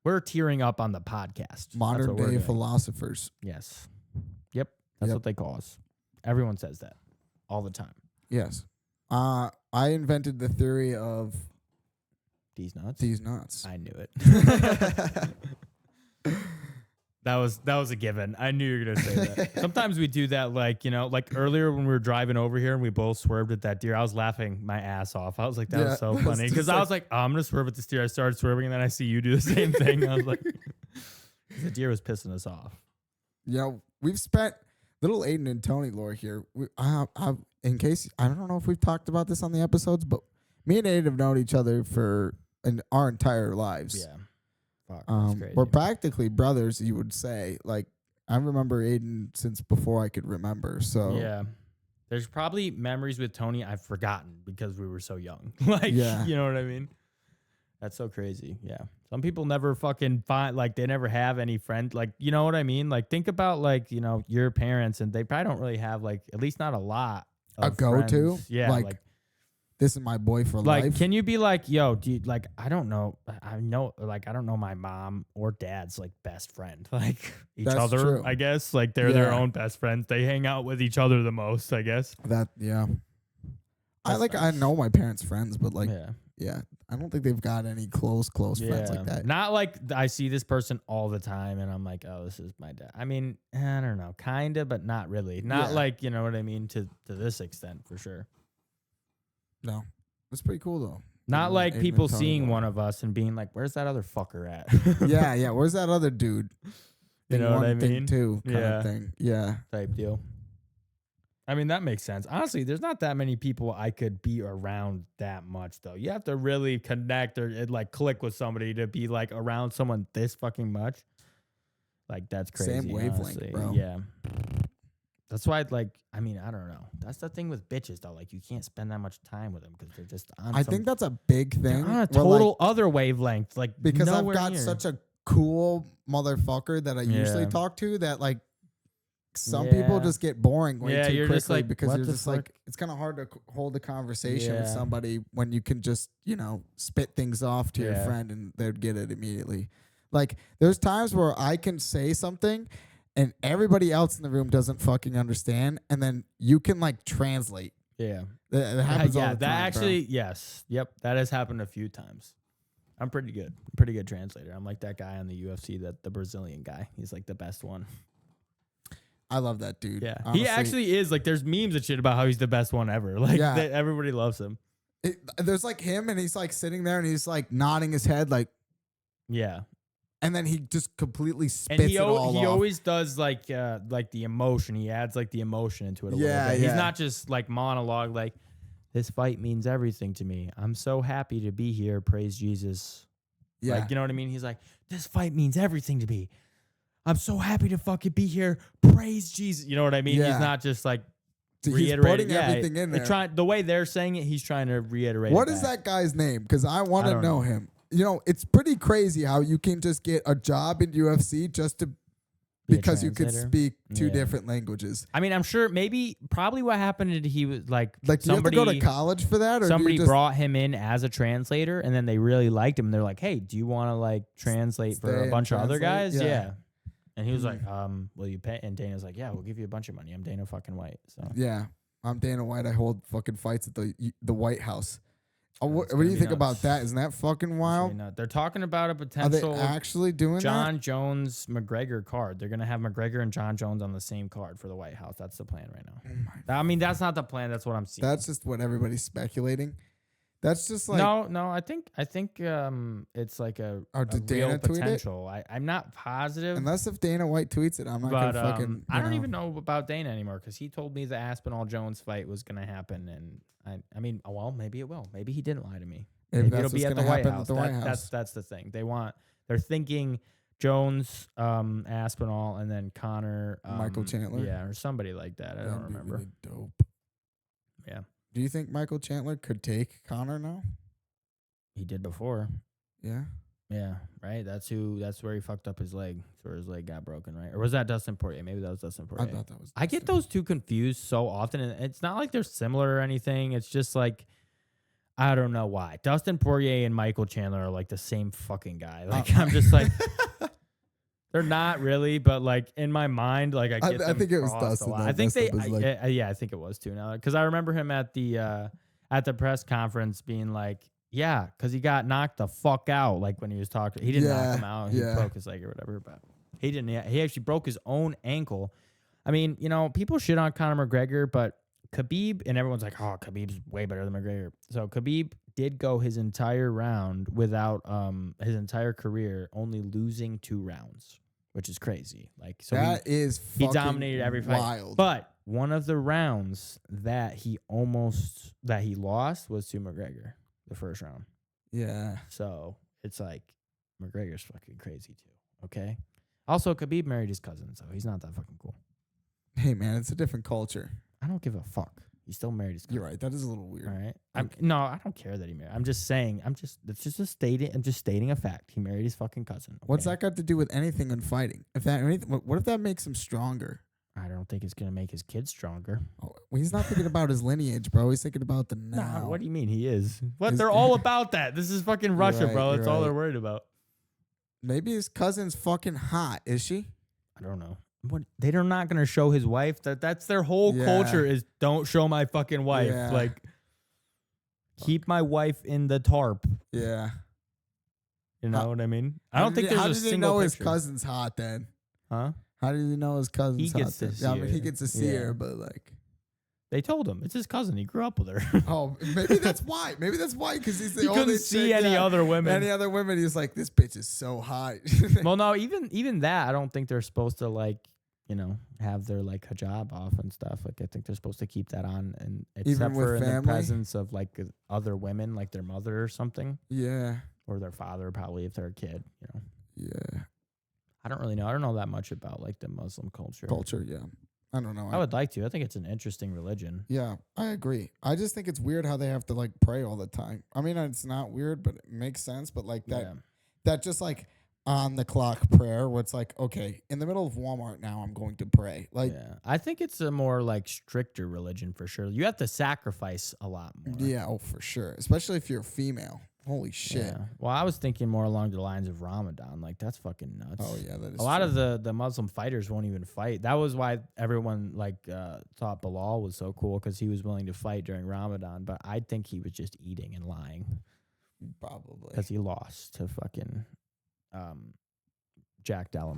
We're tearing up on the podcast. Modern day philosophers. Yes. Yep. That's what they call us. Everyone says that all the time. Yes. I invented the theory of these nuts. These nuts. I knew it. That was a given. I knew you were gonna say that. Sometimes we do that, like, you know, like earlier when we were driving over here and we both swerved at that deer. I was laughing my ass off. I was like, that was so funny because I was like, oh, I'm gonna swerve at this deer. I started swerving and then I see you do the same thing. I was like, the deer was pissing us off. Yeah, we've spent little Aiden and Tony lore here. In case I don't know if we've talked about this on the episodes, but me and Aiden have known each other for our entire lives. Yeah. Fuck, we're practically brothers, you would say. Like, I remember Aiden since before I could remember. So yeah, there's probably memories with Tony I've forgotten because we were so young. Like, you know what I mean? That's so crazy. Yeah, some people never fucking find, like, they never have any friend. Like, you know what I mean? Like, think about, like, you know, your parents, and they probably don't really have, like, at least not a lot of a go-to. Yeah, like this is my boy for like, life. can you be like, yo, dude, like, I don't know my mom or dad's like best friend, like each That's other, true. I guess. Like, they're their own best friends. They hang out with each other the most, I guess. I know my parents' friends, but like, I don't think they've got any close friends like that. Not like I see this person all the time and I'm like, oh, this is my dad. I mean, I don't know, kind of, but not really. Not like, you know what I mean, to this extent, for sure. No, it's pretty cool though. Not like people seeing one of us and being like, where's that other fucker at? yeah, where's that other dude? You know what I mean? Thing two kind Yeah. of thing. Yeah. Type deal. I mean, that makes sense. Honestly, there's not that many people I could be around that much, though. You have to really connect or like click with somebody to be like around someone this fucking much. Like, that's crazy. Same wavelength, honestly. bro. Yeah. That's why, like, I mean, I don't know. That's the thing with bitches, though. Like, you can't spend that much time with them because they're just on. I think that's a big thing. they're on a where, total other wavelength. Like, because I've nowhere got near. such a cool motherfucker that I usually Yeah. talk to that like some people just get boring way Yeah, too you're quickly just like, because what you're the just fuck? like it's kind of hard to hold a conversation with Yeah. somebody when you can just spit things off to your Yeah. friend and they'd get it immediately. Like there's times where I can say something and everybody else in the room doesn't fucking understand, and then you can like translate. Yeah. That happens all Yeah, the that time, actually, yes. Yep, that has happened a few times. I'm pretty good. Pretty good translator. I'm like that guy on the UFC, the Brazilian guy. He's like the best one. I love that dude. Yeah. Honestly, He actually is. Like, there's memes and shit about how he's the best one ever. Like, Yeah. everybody loves him. there's like him and he's like sitting there and he's like nodding his head like, Yeah. and then he just completely spits And he it all off. always does like the emotion. He adds like the emotion into it a Yeah, little bit. He's yeah. not just like monologue like, this fight means everything to me. I'm so happy to be here. Praise Jesus. Yeah. Like, you know what I mean? He's like, this fight means everything to me. I'm so happy to fucking be here. Praise Jesus. You know what I mean? Yeah. He's not just like He's reiterating. putting everything in there. The way they're saying it, he's trying to reiterate. What it is back. that guy's name? Because I want I to don't know know. him. It's pretty crazy how you can just get a job in UFC just to Be a because you can translator? speak two Yeah. different languages. I mean, I'm sure probably what happened is he was like Like, do somebody, you have to go to college for that, or somebody do you just brought him in as a translator, and then they really liked him. And they're like, "Hey, do you want to like translate for Stay a and bunch of other translate? guys?" Yeah. Yeah. And he was like, Hmm. "Will you pay?" And Dana's like, "Yeah, we'll give you a bunch of money. I'm Dana fucking White." So Yeah, I'm Dana White. I hold fucking fights at the White House. What It's do gonna you be think nuts. about that? Isn't that fucking It's wild? really not. They're talking about a Are they potential actually doing John Jones McGregor card. They're gonna have McGregor and John Jones on the same card for the White House. That's the plan right now. that? Oh my, I mean, that's not the plan. That's what I'm seeing. that's just what everybody's speculating. That's just like no. I think it's like a did real Dana tweet it? potential. I'm not positive, unless if Dana White tweets it, I'm not but gonna fucking. I don't even know about Dana anymore because he told me the Aspinall Jones fight was gonna happen, and I mean, well, maybe it will. Maybe he didn't lie to me. Maybe Maybe it'll that's be what's at the gonna White happen House. at the White House. That's the thing. They're thinking Jones, Aspinall, and then Connor, Michael Chandler? yeah, or somebody like that. I don't That'd be remember. really dope. Yeah, Do you think Michael Chandler could take Connor now? he did before. Yeah. Yeah, right. That's where he fucked up his leg. That's where his leg got broken, right? Or was that Dustin Poirier? Maybe that was Dustin I Poirier. thought that was. I get those two confused so often, and it's not like they're similar or anything. It's just like I don't know why. Dustin Poirier and Michael Chandler are like the same fucking guy. Like I'm just like they're not really, but like in my mind, like I get I them think it was crossed a Dustin lot. that I think messed up his leg. yeah, I think it was too now because I remember him at the press conference being like, yeah, because he got knocked the fuck out. Like when he was talking, he didn't knock him out. He yeah. broke his leg or whatever, but he didn't. He actually broke his own ankle. I mean, people shit on Conor McGregor, but Khabib, and everyone's like, oh, Khabib's way better than McGregor. So Khabib did go his entire round without his entire career only losing 2 rounds, which is crazy. Like so He he dominated every fight. wild. But one of the rounds that he lost was to McGregor, the first round. Yeah. So it's like McGregor's fucking crazy too. Okay. Also, Khabib married his cousin, so he's not that fucking cool. Hey man, it's a different culture. I don't give a fuck. He still married his cousin. You're right. That is a little weird. All right. No, I don't care that he married. I'm just saying. I'm just stating a fact. He married his fucking cousin. Okay? What's that got to do with anything in fighting? What if that makes him stronger? I don't think it's gonna make his kids stronger. Oh, well, he's not thinking about his lineage, bro. He's thinking about the now. Nah, what do you mean he is? What? Is- They're all about that. This is fucking Russia, right, bro. you're That's all right. they're worried about. Maybe his cousin's fucking hot. Is she? I don't know. What? They're not gonna show his wife. That's their whole Yeah. culture is don't show my fucking wife. Yeah. Like keep my wife in the tarp. Yeah. You know what I mean? I don't think there's How a did he single know his picture. cousin's hot then? Huh? How did he know his cousin's He hot? gets to then? see Yeah, I mean, he her. gets to see Yeah. her, but like, They told him it's his cousin. He grew up with her. Oh, maybe that's why. Maybe that's why, because he's the He only couldn't see chick, any other women. Any other women, he's like, this bitch is so hot. Well, no, even that, I don't think they're supposed to like, have their like hijab off and stuff. Like I think they're supposed to keep that on, and except for in the presence of like other women, like their mother or something. Yeah. Or their father, probably if they're a kid. Yeah. I don't really know. I don't know that much about like the Muslim culture. Yeah. I don't know. I would like to. I think it's an interesting religion. Yeah, I agree. I just think it's weird how they have to like pray all the time. I mean, it's not weird, but it makes sense. But like that just like on the clock prayer where it's like, okay, in the middle of Walmart now, I'm going to pray. Like, I think it's a more like stricter religion for sure. You have to sacrifice a lot more. Yeah, oh, for sure. Especially if you're a female. Holy shit. Yeah. Well, I was thinking more along the lines of Ramadan. Like, that's fucking nuts. Oh, yeah, that is a lot of the Muslim fighters won't even fight. That was why everyone, like, thought Bilal was so cool, because he was willing to fight during Ramadan. But I think he was just eating and lying. Probably. Because he lost to fucking Jack Della.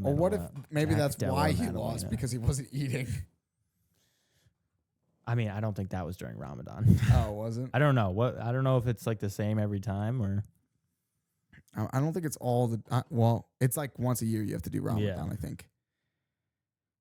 Or what if maybe that's why he lost, because he wasn't eating? I mean, I don't think that was during Ramadan. Oh, it wasn't? I don't know. I don't know if it's like the same every time or. I don't think it's all the. Well, it's like once a year you have to do Ramadan, I think.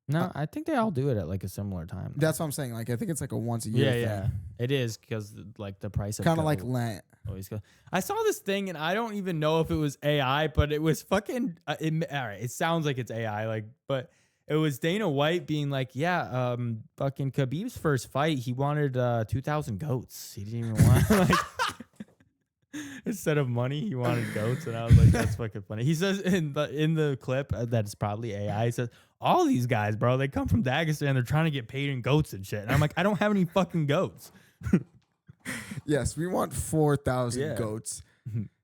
No, I think they all do it at like a similar time. That's what I'm saying. Like, I think it's like a once a year thing. Yeah. It is, because like the price of kind of like Lent. Always go. I saw this thing and I don't even know if it was AI, but it was fucking. All right, it sounds like it's AI, like, but. It was Dana White being like, fucking Khabib's first fight, he wanted 2,000 goats. He didn't even want, like, instead of money, he wanted goats. And I was like, that's fucking funny. He says in the clip that's probably AI, he says, all these guys, bro, they come from Dagestan, they're trying to get paid in goats and shit. And I'm like, I don't have any fucking goats. Yes, we want 4,000 goats.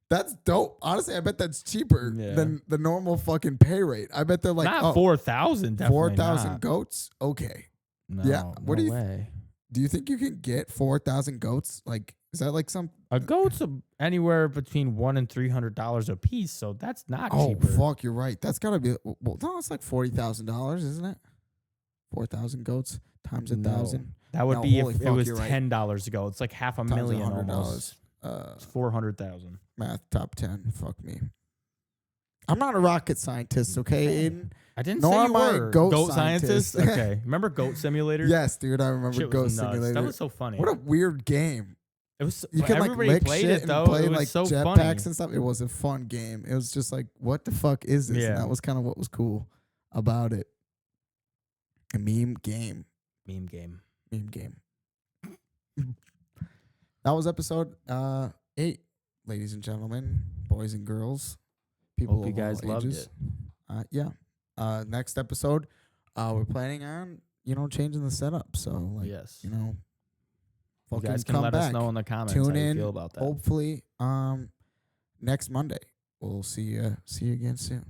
That's dope. Honestly, I bet that's cheaper than the normal fucking pay rate. I bet they're like, not 4,000. 4,000 goats. Okay. No, yeah. What no do you way. Do you think you can get 4,000 goats? Like, is that like some? A goat's anywhere between $100 and $300 a piece, so that's not cheaper. Oh fuck, you're right. That's gotta be. Well, no, it's like $40,000, isn't it? 4,000 goats times 1,000. That would be if it was $10 a goat. It's like $500,000 almost. It's 400,000. Math top 10. Fuck me. I'm not a rocket scientist, okay, Aiden? I didn't say you were. Goat scientist? Okay. Remember Goat Simulator? Yes, dude. I remember Goat Simulator. That was so funny. What a weird game. It was. You can like lick shit and play like so jetpacks and stuff. It was a fun game. It was just like, what the fuck is this? Yeah. And that was kind of what was cool about it. A meme game. That was episode 8, ladies and gentlemen, boys and girls, people. Hope you guys loved it. Next episode, we're planning on changing the setup. So like, yes, you guys can let us know in the comments how you feel about that. Hopefully, next Monday we'll see you again soon.